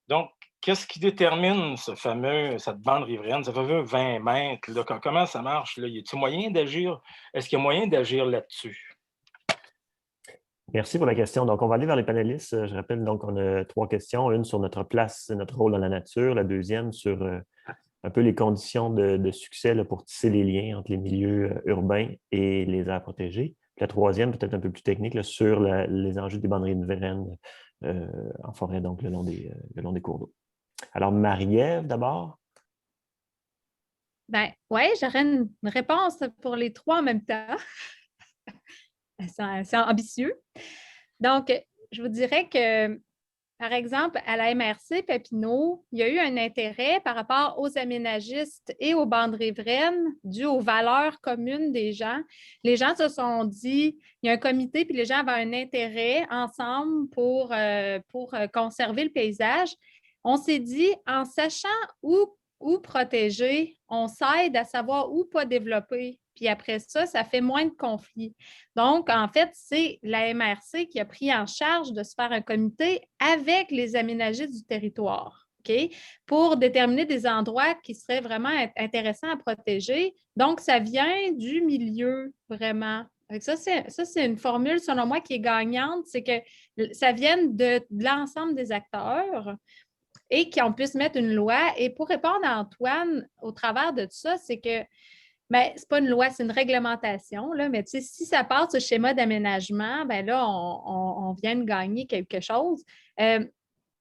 donc, qu'est-ce qui détermine cette bande riveraine, ce fameux 20 mètres? Là, comment ça marche? Là? Y a-t-il moyen d'agir? Est-ce qu'il y a moyen d'agir là-dessus? Merci pour la question. Donc, on va aller vers les panélistes. Je rappelle, donc, on a 3 questions. Une sur notre place, notre rôle dans la nature. La deuxième sur un peu les conditions de succès là, pour tisser les liens entre les milieux urbains et les aires protégées. Puis la troisième, peut-être un peu plus technique, là, sur les enjeux des bandes riveraines en forêt, donc le long des cours d'eau. Alors, Marie-Ève, d'abord. Ben oui, j'aurais une réponse pour les 3 en même temps. C'est ambitieux. Donc, je vous dirais que, par exemple, à la MRC Papineau, il y a eu un intérêt par rapport aux aménagistes et aux bandes riveraines dû aux valeurs communes des gens. Les gens se sont dit, il y a un comité, puis les gens avaient un intérêt ensemble pour conserver le paysage. On s'est dit, en sachant où protéger, on s'aide à savoir où pas développer. Puis après ça, ça fait moins de conflits. Donc, en fait, c'est la MRC qui a pris en charge de se faire un comité avec les aménagistes du territoire, OK, pour déterminer des endroits qui seraient vraiment intéressants à protéger. Donc, ça vient du milieu, vraiment. Ça, c'est une formule, selon moi, qui est gagnante, c'est que ça vienne de l'ensemble des acteurs et qu'on puisse mettre une loi. Et pour répondre à Antoine, au travers de tout ça, c'est que ce n'est pas une loi, c'est une réglementation, là, mais si ça passe au schéma d'aménagement, ben là, on vient de gagner quelque chose.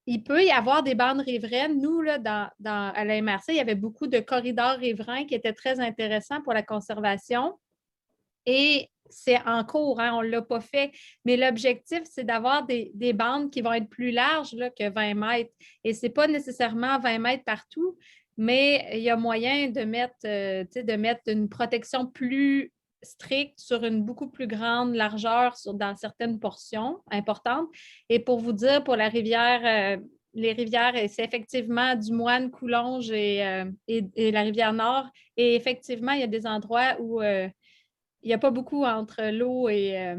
Il peut y avoir des bandes riveraines. Nous, là, à la MRC, il y avait beaucoup de corridors riverains qui étaient très intéressants pour la conservation. Et c'est en cours, hein, on ne l'a pas fait. Mais l'objectif, c'est d'avoir des bandes qui vont être plus larges là, que 20 mètres. Et ce n'est pas nécessairement 20 mètres partout, mais il y a moyen de mettre une protection plus stricte sur une beaucoup plus grande largeur dans certaines portions importantes. Et pour vous dire, pour la rivière, les rivières, c'est effectivement Dumoine, Coulonge et la rivière Nord. Et effectivement, il y a des endroits où il n'y a pas beaucoup entre l'eau et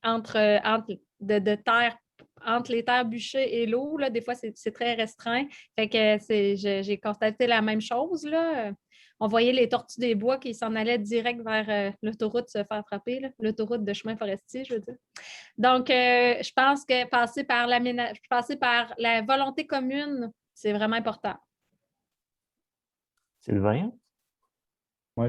de terre, entre les terres bûchées et l'eau. Là, des fois, c'est très restreint. Fait que j'ai constaté la même chose. Là. On voyait les tortues des bois qui s'en allaient direct vers l'autoroute se faire frapper, l'autoroute de chemin forestier, je veux dire. Donc, je pense que passer par la volonté commune, c'est vraiment important. Sylvain? Moi,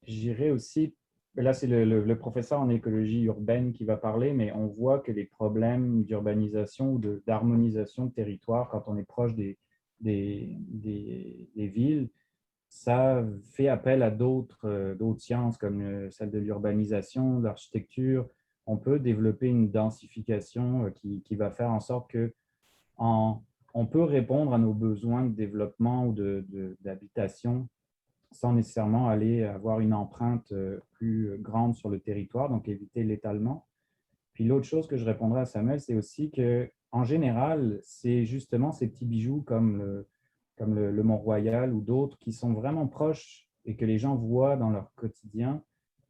j'irais aussi, là c'est le professeur en écologie urbaine qui va parler, mais on voit que les problèmes d'urbanisation ou d'harmonisation de territoire, quand on est proche des villes, ça fait appel à d'autres sciences comme celle de l'urbanisation, de l'architecture. On peut développer une densification qui va faire en sorte que on peut répondre à nos besoins de développement ou d'habitation sans nécessairement aller avoir une empreinte plus grande sur le territoire, donc éviter l'étalement. Puis l'autre chose que je répondrai à Samuel, c'est aussi qu'en général, c'est justement ces petits bijoux comme le Mont-Royal ou d'autres qui sont vraiment proches et que les gens voient dans leur quotidien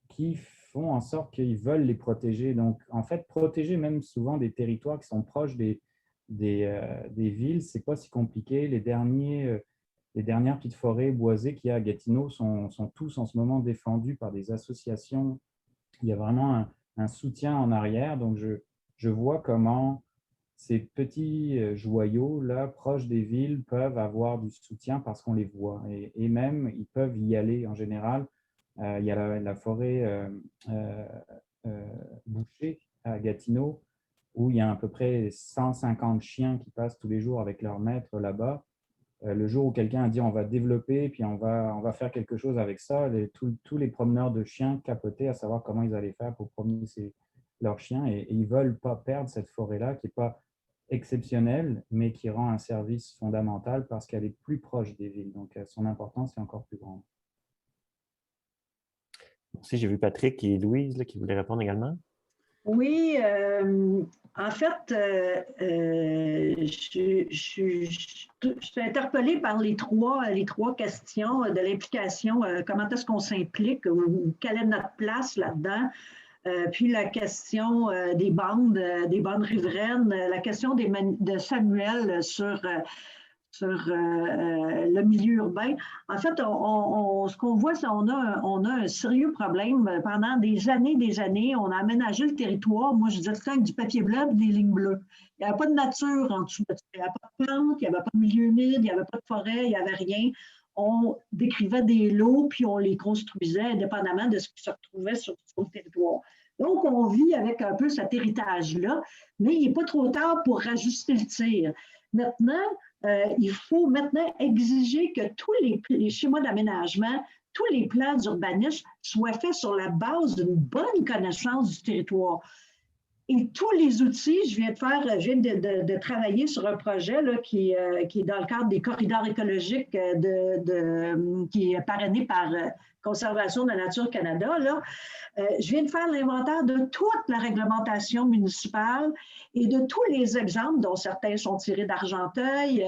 qui font en sorte qu'ils veulent les protéger. Donc, en fait, protéger même souvent des territoires qui sont proches des villes, ce n'est pas si compliqué. Les dernières petites forêts boisées qu'il y a à Gatineau sont tous en ce moment défendus par des associations. Il y a vraiment un soutien en arrière. Donc, je vois comment ces petits joyaux-là, proches des villes, peuvent avoir du soutien parce qu'on les voit. Et même, ils peuvent y aller en général. Il y a la forêt bouchée à Gatineau, où il y a à peu près 150 chiens qui passent tous les jours avec leur maître là-bas. Le jour où quelqu'un a dit on va développer, puis on va faire quelque chose avec ça, tous les promeneurs de chiens capotaient à savoir comment ils allaient faire pour promener leurs chiens et ils ne veulent pas perdre cette forêt-là qui n'est pas exceptionnelle, mais qui rend un service fondamental parce qu'elle est plus proche des villes. Donc, son importance est encore plus grande. Merci, j'ai vu Patrick et Louise là, qui voulaient répondre également. Oui, en fait, je suis interpellée par les trois questions de l'implication, comment est-ce qu'on s'implique, ou quelle est notre place là-dedans, puis la question des bandes riveraines, la question de Samuel sur le milieu urbain. En fait, ce qu'on voit, c'est qu'on a un sérieux problème. Pendant des années, on a aménagé le territoire. Moi, je disais ça avec du papier blanc et des lignes bleues. Il n'y avait pas de nature en dessous. Il n'y avait pas de plantes, il n'y avait pas de milieu humide, il n'y avait pas de forêt, il n'y avait rien. On décrivait des lots, puis on les construisait indépendamment de ce qui se retrouvait sur le territoire. Donc, on vit avec un peu cet héritage-là, mais il n'est pas trop tard pour rajuster le tir. Maintenant, il faut maintenant exiger que tous les schémas d'aménagement, tous les plans d'urbanisme soient faits sur la base d'une bonne connaissance du territoire. Et tous les outils, je viens de travailler sur un projet là, qui est dans le cadre des corridors écologiques qui est parrainé par Conservation de la Nature Canada. Là. Je viens de faire l'inventaire de toute la réglementation municipale et de tous les exemples, dont certains sont tirés d'Argenteuil,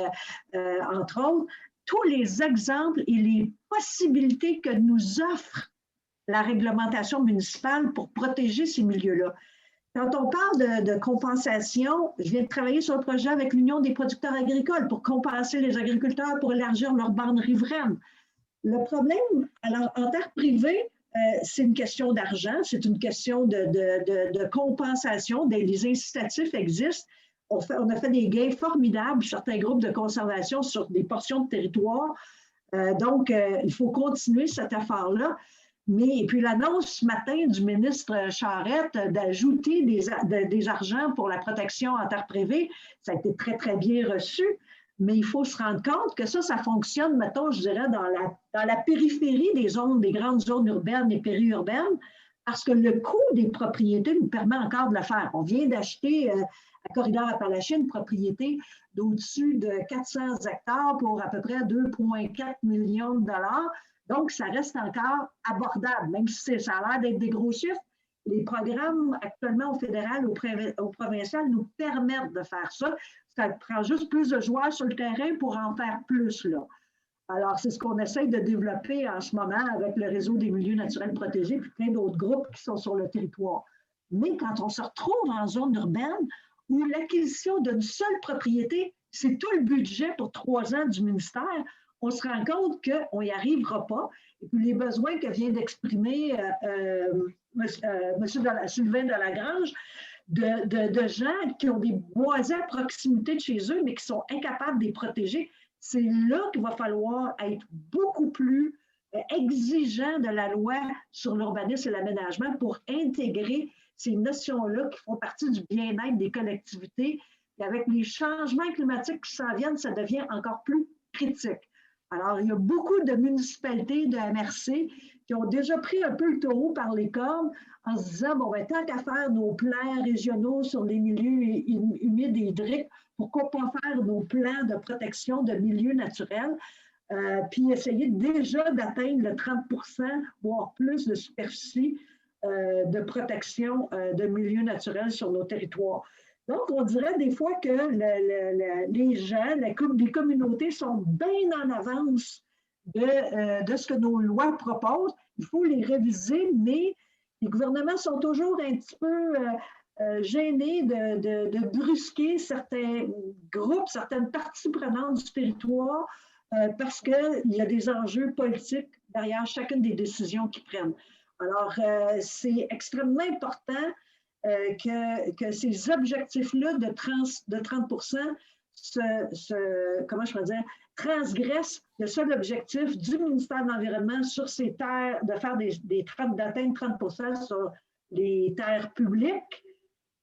entre autres, tous les exemples et les possibilités que nous offre la réglementation municipale pour protéger ces milieux-là. Quand on parle de compensation, je viens de travailler sur un projet avec l'Union des producteurs agricoles pour compenser les agriculteurs pour élargir leurs bandes riveraines. Le problème, alors en terre privée, c'est une question d'argent, c'est une question de compensation. Les incitatifs existent. On a fait des gains formidables, certains groupes de conservation sur des portions de territoire. Donc, il faut continuer cette affaire-là. Mais, et puis l'annonce ce matin du ministre Charette d'ajouter des argents pour la protection en terre privée, ça a été très, très bien reçu. Mais il faut se rendre compte que ça fonctionne, mettons, je dirais, dans la périphérie des grandes zones urbaines et périurbaines, parce que le coût des propriétés nous permet encore de le faire. On vient d'acheter à Corridor Appalachiens une propriété d'au-dessus de 400 hectares pour à peu près 2,4 millions de dollars. Donc, ça reste encore abordable, même si ça a l'air d'être des gros chiffres. Les programmes actuellement au fédéral, au provincial nous permettent de faire ça. Ça prend juste plus de joueurs sur le terrain pour en faire plus, là. Alors, c'est ce qu'on essaie de développer en ce moment avec le réseau des milieux naturels protégés puis plein d'autres groupes qui sont sur le territoire. Mais quand on se retrouve en zone urbaine où l'acquisition d'une seule propriété, c'est tout le budget pour 3 ans du ministère, on se rend compte qu'on n'y arrivera pas. Et puis les besoins que vient d'exprimer Sylvain Delagrange, de gens qui ont des boisés à proximité de chez eux, mais qui sont incapables de les protéger, c'est là qu'il va falloir être beaucoup plus exigeant de la loi sur l'urbanisme et l'aménagement pour intégrer ces notions-là qui font partie du bien-être des collectivités. Et avec les changements climatiques qui s'en viennent, ça devient encore plus critique. Alors, il y a beaucoup de municipalités, de MRC, qui ont déjà pris un peu le taureau par les cornes en se disant, bon, ben, tant qu'à faire nos plans régionaux sur les milieux humides et hydriques, pourquoi pas faire nos plans de protection de milieux naturels, puis essayer déjà d'atteindre le 30%, voire plus de superficie de protection de milieux naturels sur nos territoires. Donc, on dirait des fois que les gens, les communautés sont bien en avance de ce que nos lois proposent. Il faut les réviser, mais les gouvernements sont toujours un petit peu gênés de brusquer certains groupes, certaines parties prenantes du territoire parce qu'il y a des enjeux politiques derrière chacune des décisions qu'ils prennent. Alors, c'est extrêmement important que ces objectifs-là de 30% transgressent le seul objectif du ministère de l'Environnement sur ces terres, de faire d'atteindre 30% sur les terres publiques,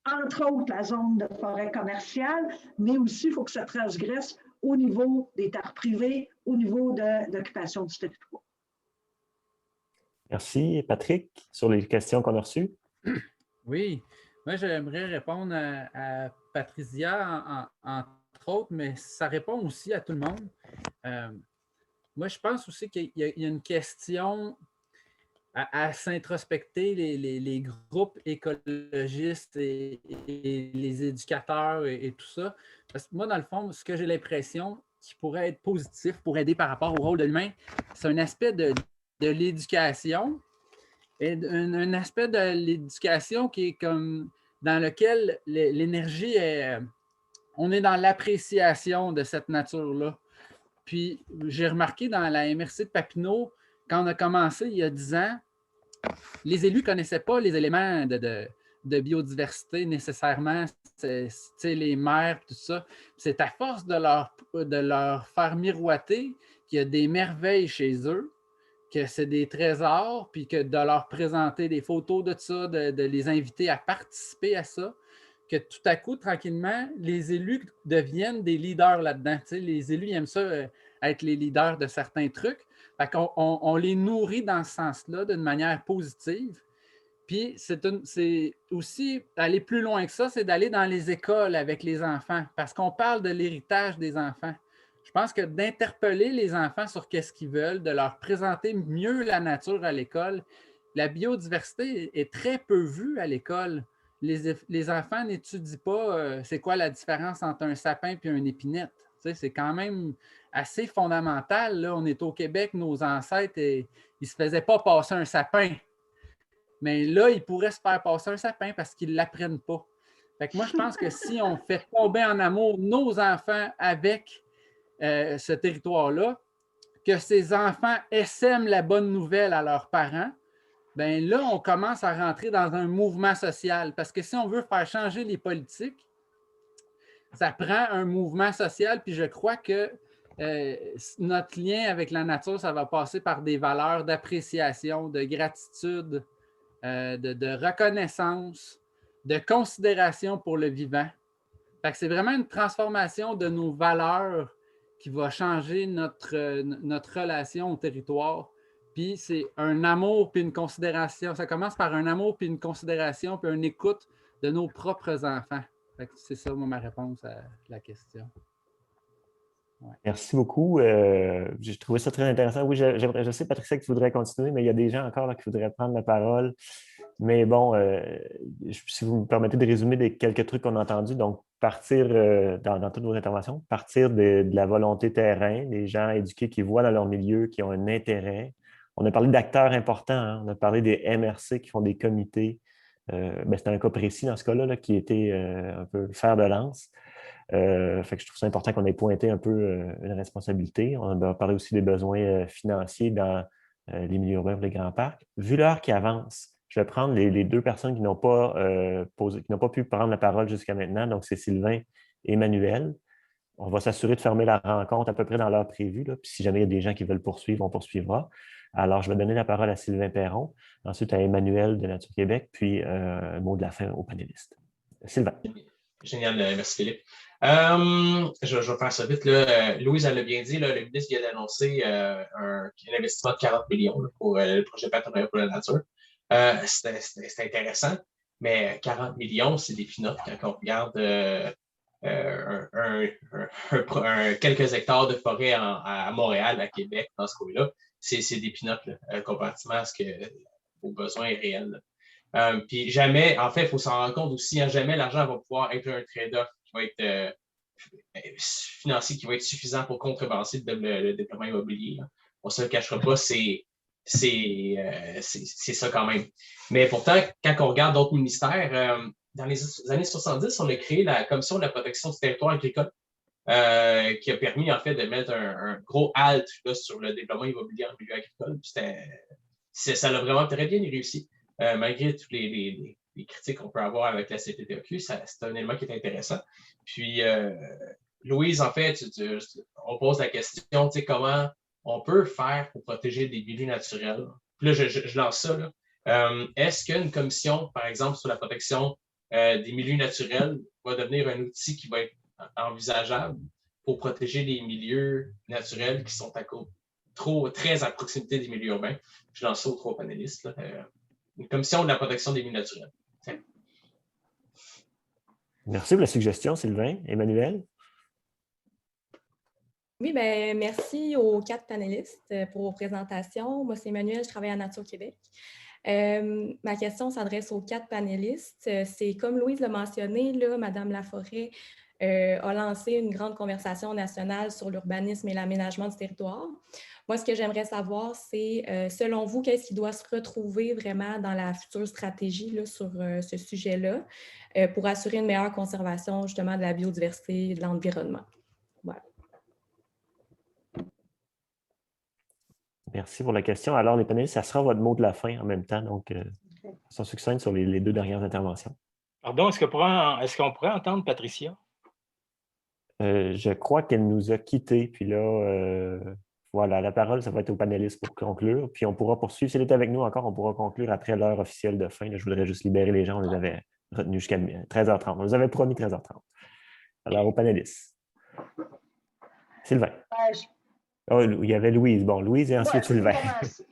entre autres la zone de forêt commerciale, mais aussi il faut que ça transgresse au niveau des terres privées, au niveau de l'occupation du territoire. Merci. Patrick, sur les questions qu'on a reçues? Oui, moi j'aimerais répondre à Patricia entre autres, mais ça répond aussi à tout le monde. Moi, je pense aussi qu'il y a une question à s'introspecter, les groupes écologistes et les éducateurs et tout ça. Parce que moi, dans le fond, ce que j'ai l'impression qui pourrait être positif pour aider par rapport au rôle de l'humain, c'est un aspect de l'éducation et un aspect de l'éducation qui est comme dans lequel l'énergie est... On est dans l'appréciation de cette nature-là. Puis, j'ai remarqué dans la MRC de Papineau, quand on a commencé il y a 10 ans, les élus ne connaissaient pas les éléments de biodiversité nécessairement, les mers, tout ça. C'est à force de leur faire miroiter qu'il y a des merveilles chez eux, que c'est des trésors, puis que de leur présenter des photos de ça, de les inviter à participer à ça, que tout à coup, tranquillement, les élus deviennent des leaders là-dedans. Tu sais, les élus ils aiment ça, être les leaders de certains trucs. Fait qu'on on les nourrit dans ce sens-là d'une manière positive. Puis c'est aussi aller plus loin que ça, c'est d'aller dans les écoles avec les enfants, parce qu'on parle de l'héritage des enfants. Je pense que d'interpeller les enfants sur qu'est-ce qu'ils veulent, de leur présenter mieux la nature à l'école. La biodiversité est très peu vue à l'école. Les enfants n'étudient pas c'est quoi la différence entre un sapin et une épinette. Tu sais, c'est quand même assez fondamental. Là. On est au Québec, nos ancêtres, ils ne se faisaient pas passer un sapin. Mais là, ils pourraient se faire passer un sapin parce qu'ils ne l'apprennent pas. Fait que moi, je pense que si on fait tomber en amour nos enfants avec ce territoire-là, que ces enfants essaiment la bonne nouvelle à leurs parents, bien là, on commence à rentrer dans un mouvement social. Parce que si on veut faire changer les politiques, ça prend un mouvement social, puis je crois que notre lien avec la nature, ça va passer par des valeurs d'appréciation, de gratitude, de reconnaissance, de considération pour le vivant. Fait que c'est vraiment une transformation de nos valeurs qui va changer notre relation au territoire. Puis c'est un amour puis une considération. Ça commence par un amour puis une considération puis une écoute de nos propres enfants. Fait que c'est ça, moi, ma réponse à la question. Ouais. Merci beaucoup. J'ai trouvé ça très intéressant. Oui, je sais, Patricia, que tu voudrais continuer, mais il y a des gens encore là, qui voudraient prendre la parole. Mais bon, si vous me permettez de résumer quelques trucs qu'on a entendus, donc partir dans toutes vos interventions, partir de la volonté terrain, des gens éduqués qui voient dans leur milieu, qui ont un intérêt. On a parlé d'acteurs importants, hein? On a parlé des MRC qui font des comités. C'est un cas précis dans ce cas-là là, qui était un peu le fer de lance. Fait que je trouve ça important qu'on ait pointé un peu une responsabilité. On a parlé aussi des besoins financiers dans les milieux urbains pour les grands parcs. Vu l'heure qui avance, je vais prendre les deux personnes qui n'ont pas pu prendre la parole jusqu'à maintenant. Donc, c'est Sylvain et Emmanuel. On va s'assurer de fermer la rencontre à peu près dans l'heure prévue. Là. Puis si jamais il y a des gens qui veulent poursuivre, on poursuivra. Alors, je vais donner la parole à Sylvain Perron, ensuite à Emmanuel de Nature Québec, puis un mot de la fin aux panélistes. Sylvain. Génial, merci Philippe. Je vais faire ça vite. Là. Louise, elle l'a bien dit, là, le ministre vient d'annoncer un investissement de 40 millions là, pour le projet Partenariat pour la nature. C'est intéressant, mais 40 millions, c'est des peanuts quand on regarde quelques hectares de forêt à Montréal, à Québec, dans ce coin-là. C'est des peanuts comparativement à ce que vos besoins est réel. Puis jamais, en fait, il faut s'en rendre compte aussi, hein, jamais l'argent va pouvoir être un trade-off qui va être financier, qui va être suffisant pour contrebalancer le déploiement immobilier. Hein. On ne se le cachera pas, c'est ça quand même. Mais pourtant, quand on regarde d'autres ministères, dans les années 70, on a créé la Commission de la protection du territoire agricole, qui a permis en fait de mettre un gros halt là, sur le déploiement immobilier en milieu agricole. Ça l'a vraiment très bien réussi. Malgré toutes les critiques qu'on peut avoir avec la CPTEQ, c'est un élément qui est intéressant. Puis, Louise, en fait, on pose la question, tu sais, comment on peut faire pour protéger des milieux naturels. Puis là, je lance ça. Là. Est-ce qu'une commission, par exemple, sur la protection des milieux naturels va devenir un outil qui va être envisageable pour protéger les milieux naturels qui sont très à proximité des milieux urbains. Je lance ça aux 3 panélistes. Là. Une commission de la protection des milieux naturels. Tiens. Merci pour la suggestion, Sylvain. Emmanuel? Oui, bien, merci aux 4 panélistes pour vos présentations. Moi, c'est Emmanuel, je travaille à Nature Québec. Ma question s'adresse aux 4 panélistes. C'est comme Louise l'a mentionné, là, Mme Laforêt a lancé une grande conversation nationale sur l'urbanisme et l'aménagement du territoire. Moi, ce que j'aimerais savoir, c'est, selon vous, qu'est-ce qui doit se retrouver vraiment dans la future stratégie là, sur ce sujet-là pour assurer une meilleure conservation justement de la biodiversité et de l'environnement? Voilà. Merci pour la question. Alors, les panélistes, ça sera votre mot de la fin en même temps, donc façon succincte sur les 2 dernières interventions. Pardon, est-ce qu'on pourrait entendre Patricia? Je crois qu'elle nous a quittés, puis là, voilà, la parole, ça va être aux panélistes pour conclure, puis on pourra poursuivre. Si elle est avec nous encore, on pourra conclure après l'heure officielle de fin. Là, je voudrais juste libérer les gens, on les avait retenus jusqu'à 13h30. On nous avait promis 13h30. Alors, aux panélistes. Sylvain. Oh, il y avait Louise. Bon, Louise et ensuite Sylvain.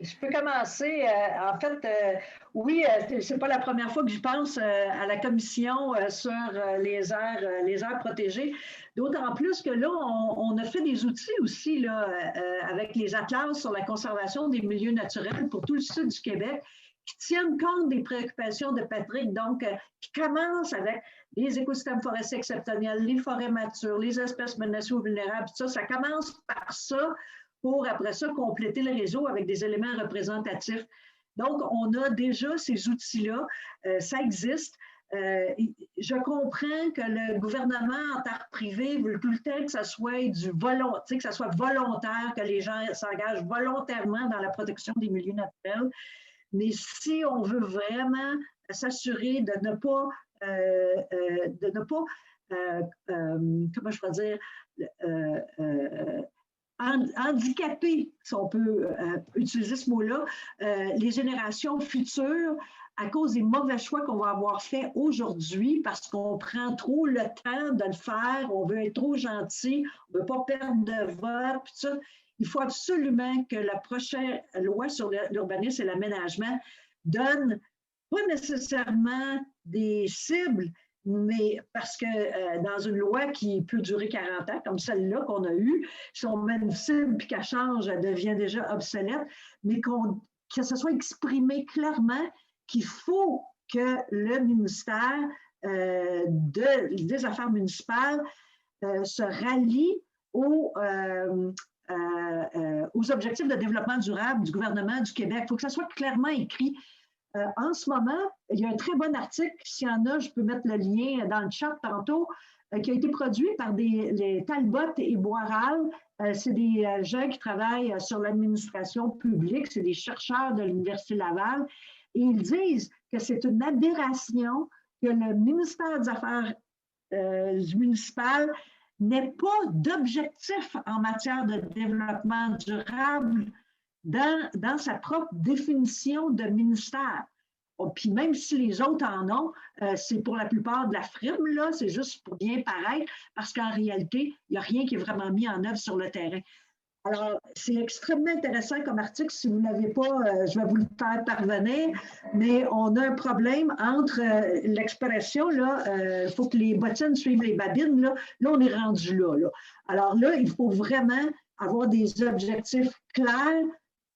Je peux commencer. En fait, oui, ce n'est pas la première fois que je pense à la commission sur les aires protégées. D'autant plus que là, on a fait des outils aussi là, avec les atlas sur la conservation des milieux naturels pour tout le sud du Québec qui tiennent compte des préoccupations de Patrick, donc qui commencent avec les écosystèmes forestiers exceptionnels, les forêts matures, les espèces menacées ou vulnérables, tout ça, ça commence par ça pour après ça compléter le réseau avec des éléments représentatifs. Donc, on a déjà ces outils-là, ça existe. Je comprends que le gouvernement en terre privée veut tout le temps que ça soit que ça soit volontaire, que les gens s'engagent volontairement dans la protection des milieux naturels. Mais si on veut vraiment s'assurer de ne pas, comment je pourrais dire, handicaper, si on peut utiliser ce mot-là, les générations futures à cause des mauvais choix qu'on va avoir faits aujourd'hui parce qu'on prend trop le temps de le faire, on veut être trop gentil, on ne veut pas perdre de vote, puis ça. Il faut absolument que la prochaine loi sur l'urbanisme et l'aménagement donne pas nécessairement des cibles, mais parce que dans une loi qui peut durer 40 ans, comme celle-là qu'on a eue, si on met une cible et qu'elle change, elle devient déjà obsolète, mais que ce soit exprimé clairement qu'il faut que le ministère des Affaires municipales se rallie aux objectifs de développement durable du gouvernement du Québec. Il faut que ça soit clairement écrit. En ce moment, il y a un très bon article, s'il y en a, je peux mettre le lien dans le chat tantôt, qui a été produit par les Talbot et Boiral. C'est des gens qui travaillent sur l'administration publique, c'est des chercheurs de l'Université Laval. Et ils disent que c'est une aberration que le ministère des Affaires municipales n'ait pas d'objectif en matière de développement durable dans sa propre définition de ministère. Puis même si les autres en ont, c'est pour la plupart de la frime, là, c'est juste pour bien paraître, parce qu'en réalité, il n'y a rien qui est vraiment mis en œuvre sur le terrain. Alors, c'est extrêmement intéressant comme article. Si vous ne l'avez pas, je vais vous le faire parvenir, mais on a un problème entre l'expression, là, il faut que les bottines suivent les babines, là on est rendu là. Alors là, il faut vraiment avoir des objectifs clairs,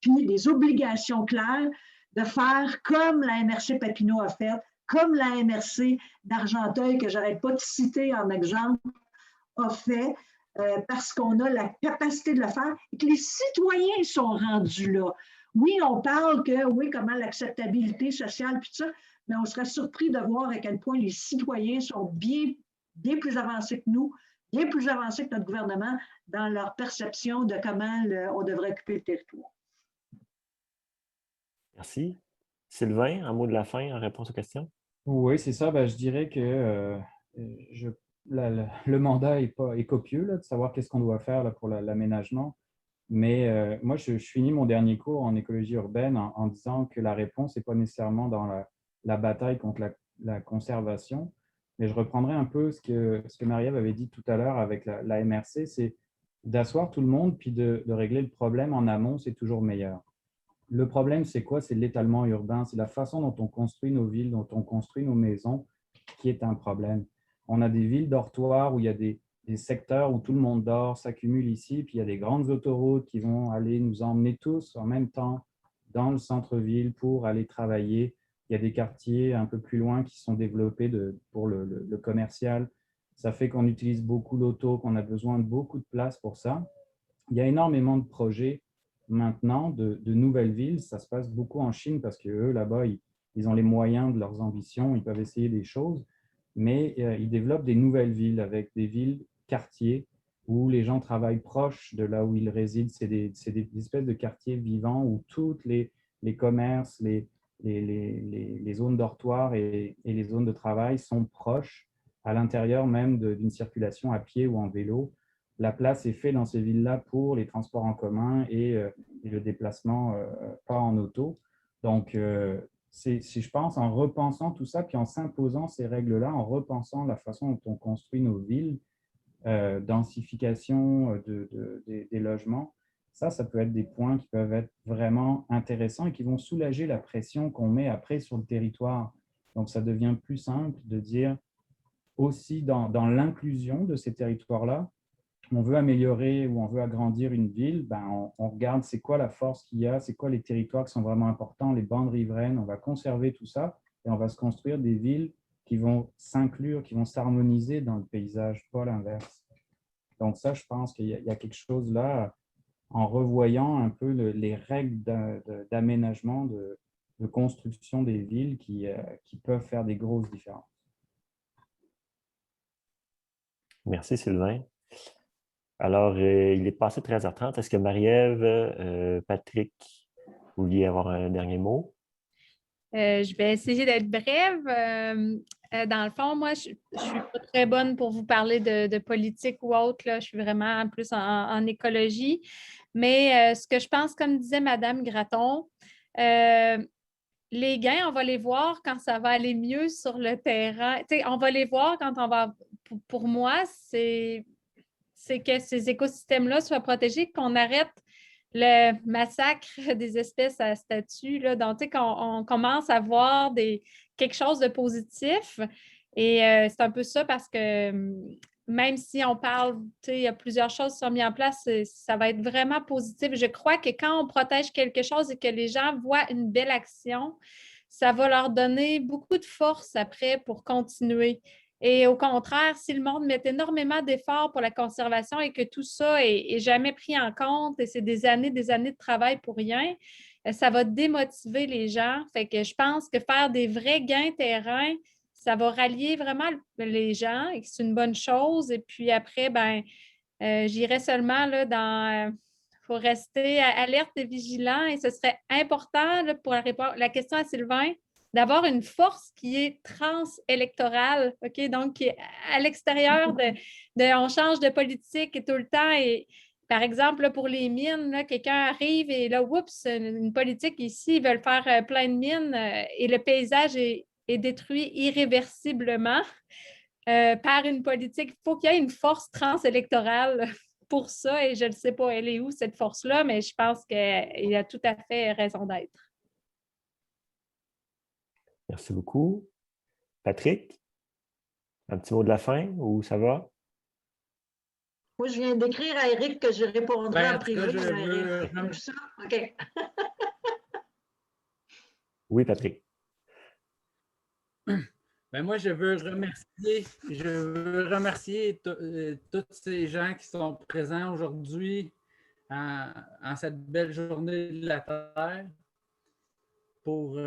puis des obligations claires de faire comme la MRC Papineau a fait, comme la MRC d'Argenteuil, que je n'arrête pas de citer en exemple, a fait, parce qu'on a la capacité de le faire et que les citoyens sont rendus là. Oui, on parle comment l'acceptabilité sociale, puis ça, mais on serait surpris de voir à quel point les citoyens sont bien plus avancés que nous, bien plus avancés que notre gouvernement dans leur perception de comment on devrait occuper le territoire. Merci. Sylvain, un mot de la fin en réponse aux questions? Oui, c'est ça. Ben, je dirais que le mandat est copieux là, de savoir qu'est-ce qu'on doit faire là, pour l'aménagement. Mais moi, je finis mon dernier cours en écologie urbaine en disant que la réponse n'est pas nécessairement dans la bataille contre la conservation, Mais je reprendrai un peu ce que Marie-Ève avait dit tout à l'heure avec la MRC, c'est d'asseoir tout le monde puis de régler le problème en amont, c'est toujours meilleur. Le problème, c'est quoi? C'est l'étalement urbain, c'est la façon dont on construit nos villes, dont on construit nos maisons qui est un problème. On a des villes dortoirs où il y a des secteurs où tout le monde dort, s'accumule ici, puis il y a des grandes autoroutes qui vont aller nous emmener tous en même temps dans le centre-ville pour aller travailler. Il y a des quartiers un peu plus loin qui sont développés pour le commercial. Ça fait qu'on utilise beaucoup l'auto, qu'on a besoin de beaucoup de place pour ça. Il y a énormément de projets maintenant de nouvelles villes. Ça se passe beaucoup en Chine parce qu'eux, là-bas, ils ont les moyens de leurs ambitions, ils peuvent essayer des choses, mais ils développent des nouvelles villes avec des villes quartiers où les gens travaillent proches de là où ils résident. C'est des espèces de quartiers vivants où tous les commerces, les zones dortoirs et les zones de travail sont proches à l'intérieur même d'une circulation à pied ou en vélo. La place est faite dans ces villes-là pour les transports en commun et le déplacement pas en auto. Donc, si je pense en repensant tout ça, puis en s'imposant ces règles-là, en repensant la façon dont on construit nos villes, densification des logements, ça peut être des points qui peuvent être vraiment intéressants et qui vont soulager la pression qu'on met après sur le territoire. Donc, ça devient plus simple de dire aussi dans l'inclusion de ces territoires-là, on veut améliorer ou on veut agrandir une ville, ben on regarde c'est quoi la force qu'il y a, c'est quoi les territoires qui sont vraiment importants, les bandes riveraines, on va conserver tout ça et on va se construire des villes qui vont s'inclure, qui vont s'harmoniser dans le paysage, pas l'inverse. Donc ça, je pense qu'il y a quelque chose là, en revoyant un peu les règles d'aménagement, de construction des villes qui peuvent faire des grosses différences. Merci Sylvain. Alors, il est passé 13h30. Est-ce que Marie-Ève, Patrick, vous vouliez avoir un dernier mot? Je vais essayer d'être brève. Dans le fond, moi, je ne suis pas très bonne pour vous parler de politique ou autre. Là. Je suis vraiment plus en écologie. Mais ce que je pense, comme disait Mme Gratton, les gains, on va les voir quand ça va aller mieux sur le terrain. On va les voir quand on va... Pour moi, c'est que ces écosystèmes-là soient protégés, qu'on arrête le massacre des espèces à statut. Là. Donc, qu'on commence à voir quelque chose de positif. Et c'est un peu ça parce que même si on parle, il y a plusieurs choses qui sont mises en place, ça va être vraiment positif. Je crois que quand on protège quelque chose et que les gens voient une belle action, ça va leur donner beaucoup de force après pour continuer. Et au contraire, si le monde met énormément d'efforts pour la conservation et que tout ça est jamais pris en compte et c'est des années de travail pour rien, ça va démotiver les gens. Fait que je pense que faire des vrais gains terrain, ça va rallier vraiment les gens et que c'est une bonne chose. Et puis après, j'irai seulement là, dans... Il faut rester alerte et vigilant et ce serait important là, pour la question à Sylvain, d'avoir une force qui est transélectorale, OK? Donc, qui est à l'extérieur on change de politique et tout le temps. Et, par exemple, là, pour les mines, là, quelqu'un arrive et là, oups, une politique ici, ils veulent faire plein de mines et le paysage est détruit irréversiblement par une politique. Il faut qu'il y ait une force transélectorale pour ça et je ne sais pas, elle est où cette force-là, mais je pense qu'il a tout à fait raison d'être. Merci beaucoup. Patrick, un petit mot de la fin ou ça va? Moi, je viens d'écrire à Eric que je répondrai en privé. OK. Oui, Patrick. Moi, je veux remercier tous ces gens qui sont présents aujourd'hui en cette belle journée de la Terre pour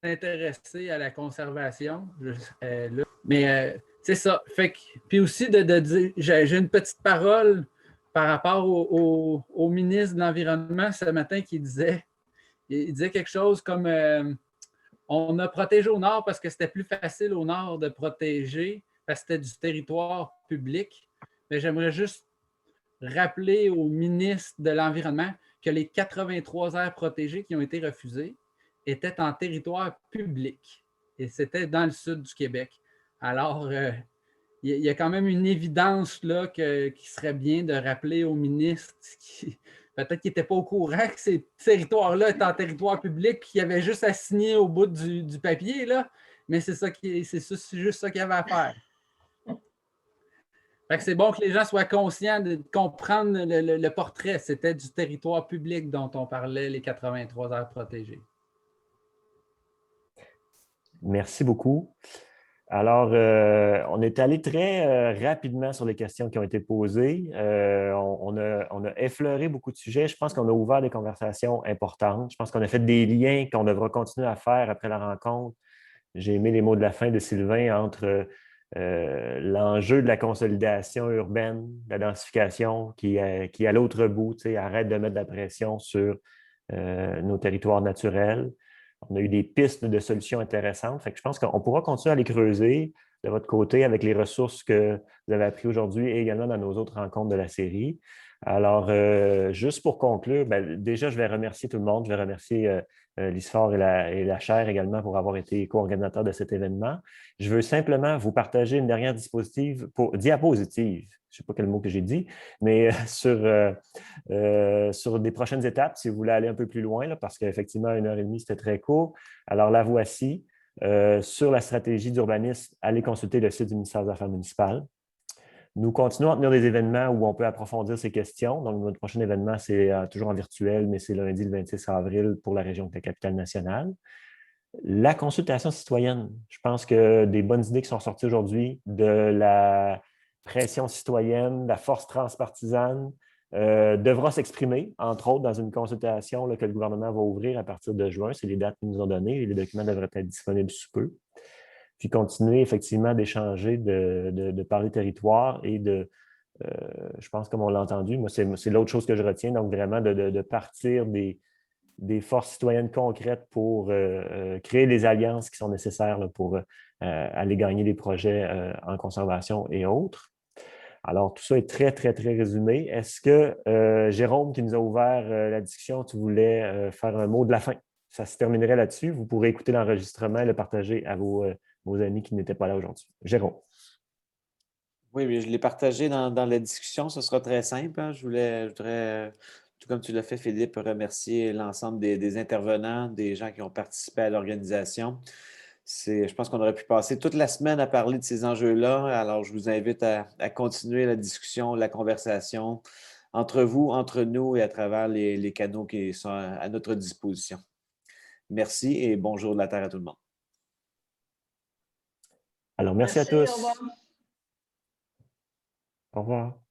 s'intéresser à la conservation. Mais c'est ça. Puis aussi, j'ai une petite parole par rapport au ministre de l'Environnement ce matin qui disait quelque chose comme on a protégé au nord parce que c'était plus facile au nord de protéger parce que c'était du territoire public. Mais j'aimerais juste rappeler au ministre de l'Environnement que les 83 aires protégées qui ont été refusées étaient en territoire public. Et c'était dans le sud du Québec. Alors, il y a quand même une évidence là qu'il serait bien de rappeler au ministre qui peut-être qu'il n'était pas au courant que ces territoires-là étaient en territoire public et qu'il avait juste à signer au bout du papier, là. Mais c'est juste ça qu'il y avait à faire. Fait que c'est bon que les gens soient conscients de comprendre le portrait. C'était du territoire public dont on parlait, les 83 aires protégées. Merci beaucoup. Alors, on est allé très rapidement sur les questions qui ont été posées. On a effleuré beaucoup de sujets. Je pense qu'on a ouvert des conversations importantes. Je pense qu'on a fait des liens qu'on devra continuer à faire après la rencontre. J'ai aimé les mots de la fin de Sylvain entre l'enjeu de la consolidation urbaine, de la densification qui est à l'autre bout, arrête de mettre de la pression sur nos territoires naturels. On a eu des pistes de solutions intéressantes. Fait que je pense qu'on pourra continuer à les creuser de votre côté avec les ressources que vous avez apprises aujourd'hui et également dans nos autres rencontres de la série. Alors, juste pour conclure, déjà, je vais remercier tout le monde. Je vais remercier l'ISFOR et la chaire également pour avoir été co-organisateurs de cet événement. Je veux simplement vous partager une dernière diapositive, je ne sais pas quel mot que j'ai dit, mais sur des prochaines étapes, si vous voulez aller un peu plus loin, là, parce qu'effectivement, 1h30, c'était très court. Alors, la voici. Sur la stratégie d'urbanisme, allez consulter le site du ministère des Affaires municipales. Nous continuons à tenir des événements où on peut approfondir ces questions. Donc, notre prochain événement, c'est toujours en virtuel, mais c'est lundi le 26 avril pour la région de la Capitale-Nationale. La consultation citoyenne. Je pense que des bonnes idées qui sont sorties aujourd'hui de la pression citoyenne, la force transpartisane, devra s'exprimer, entre autres, dans une consultation là, que le gouvernement va ouvrir à partir de juin. C'est les dates qu'ils nous ont données et les documents devraient être disponibles sous peu. Puis continuer effectivement d'échanger, de parler territoire et je pense comme on l'a entendu, moi c'est l'autre chose que je retiens, donc vraiment de partir des forces citoyennes concrètes pour créer les alliances qui sont nécessaires là, pour aller gagner des projets en conservation et autres. Alors, tout ça est très, très, très résumé. Est-ce que, Jérôme, qui nous a ouvert la discussion, tu voulais faire un mot de la fin? Ça se terminerait là-dessus. Vous pourrez écouter l'enregistrement et le partager à vos amis qui n'étaient pas là aujourd'hui. Jérôme. Oui, je l'ai partagé dans la discussion. Ce sera très simple. Hein. Je voudrais, tout comme tu l'as fait, Philippe, remercier l'ensemble des intervenants, des gens qui ont participé à l'organisation. Je pense qu'on aurait pu passer toute la semaine à parler de ces enjeux-là. Alors, je vous invite à continuer la discussion, la conversation entre vous, entre nous et à travers les canaux qui sont à notre disposition. Merci et bonjour de la Terre à tout le monde. Alors, merci à tous. Au revoir. Au revoir.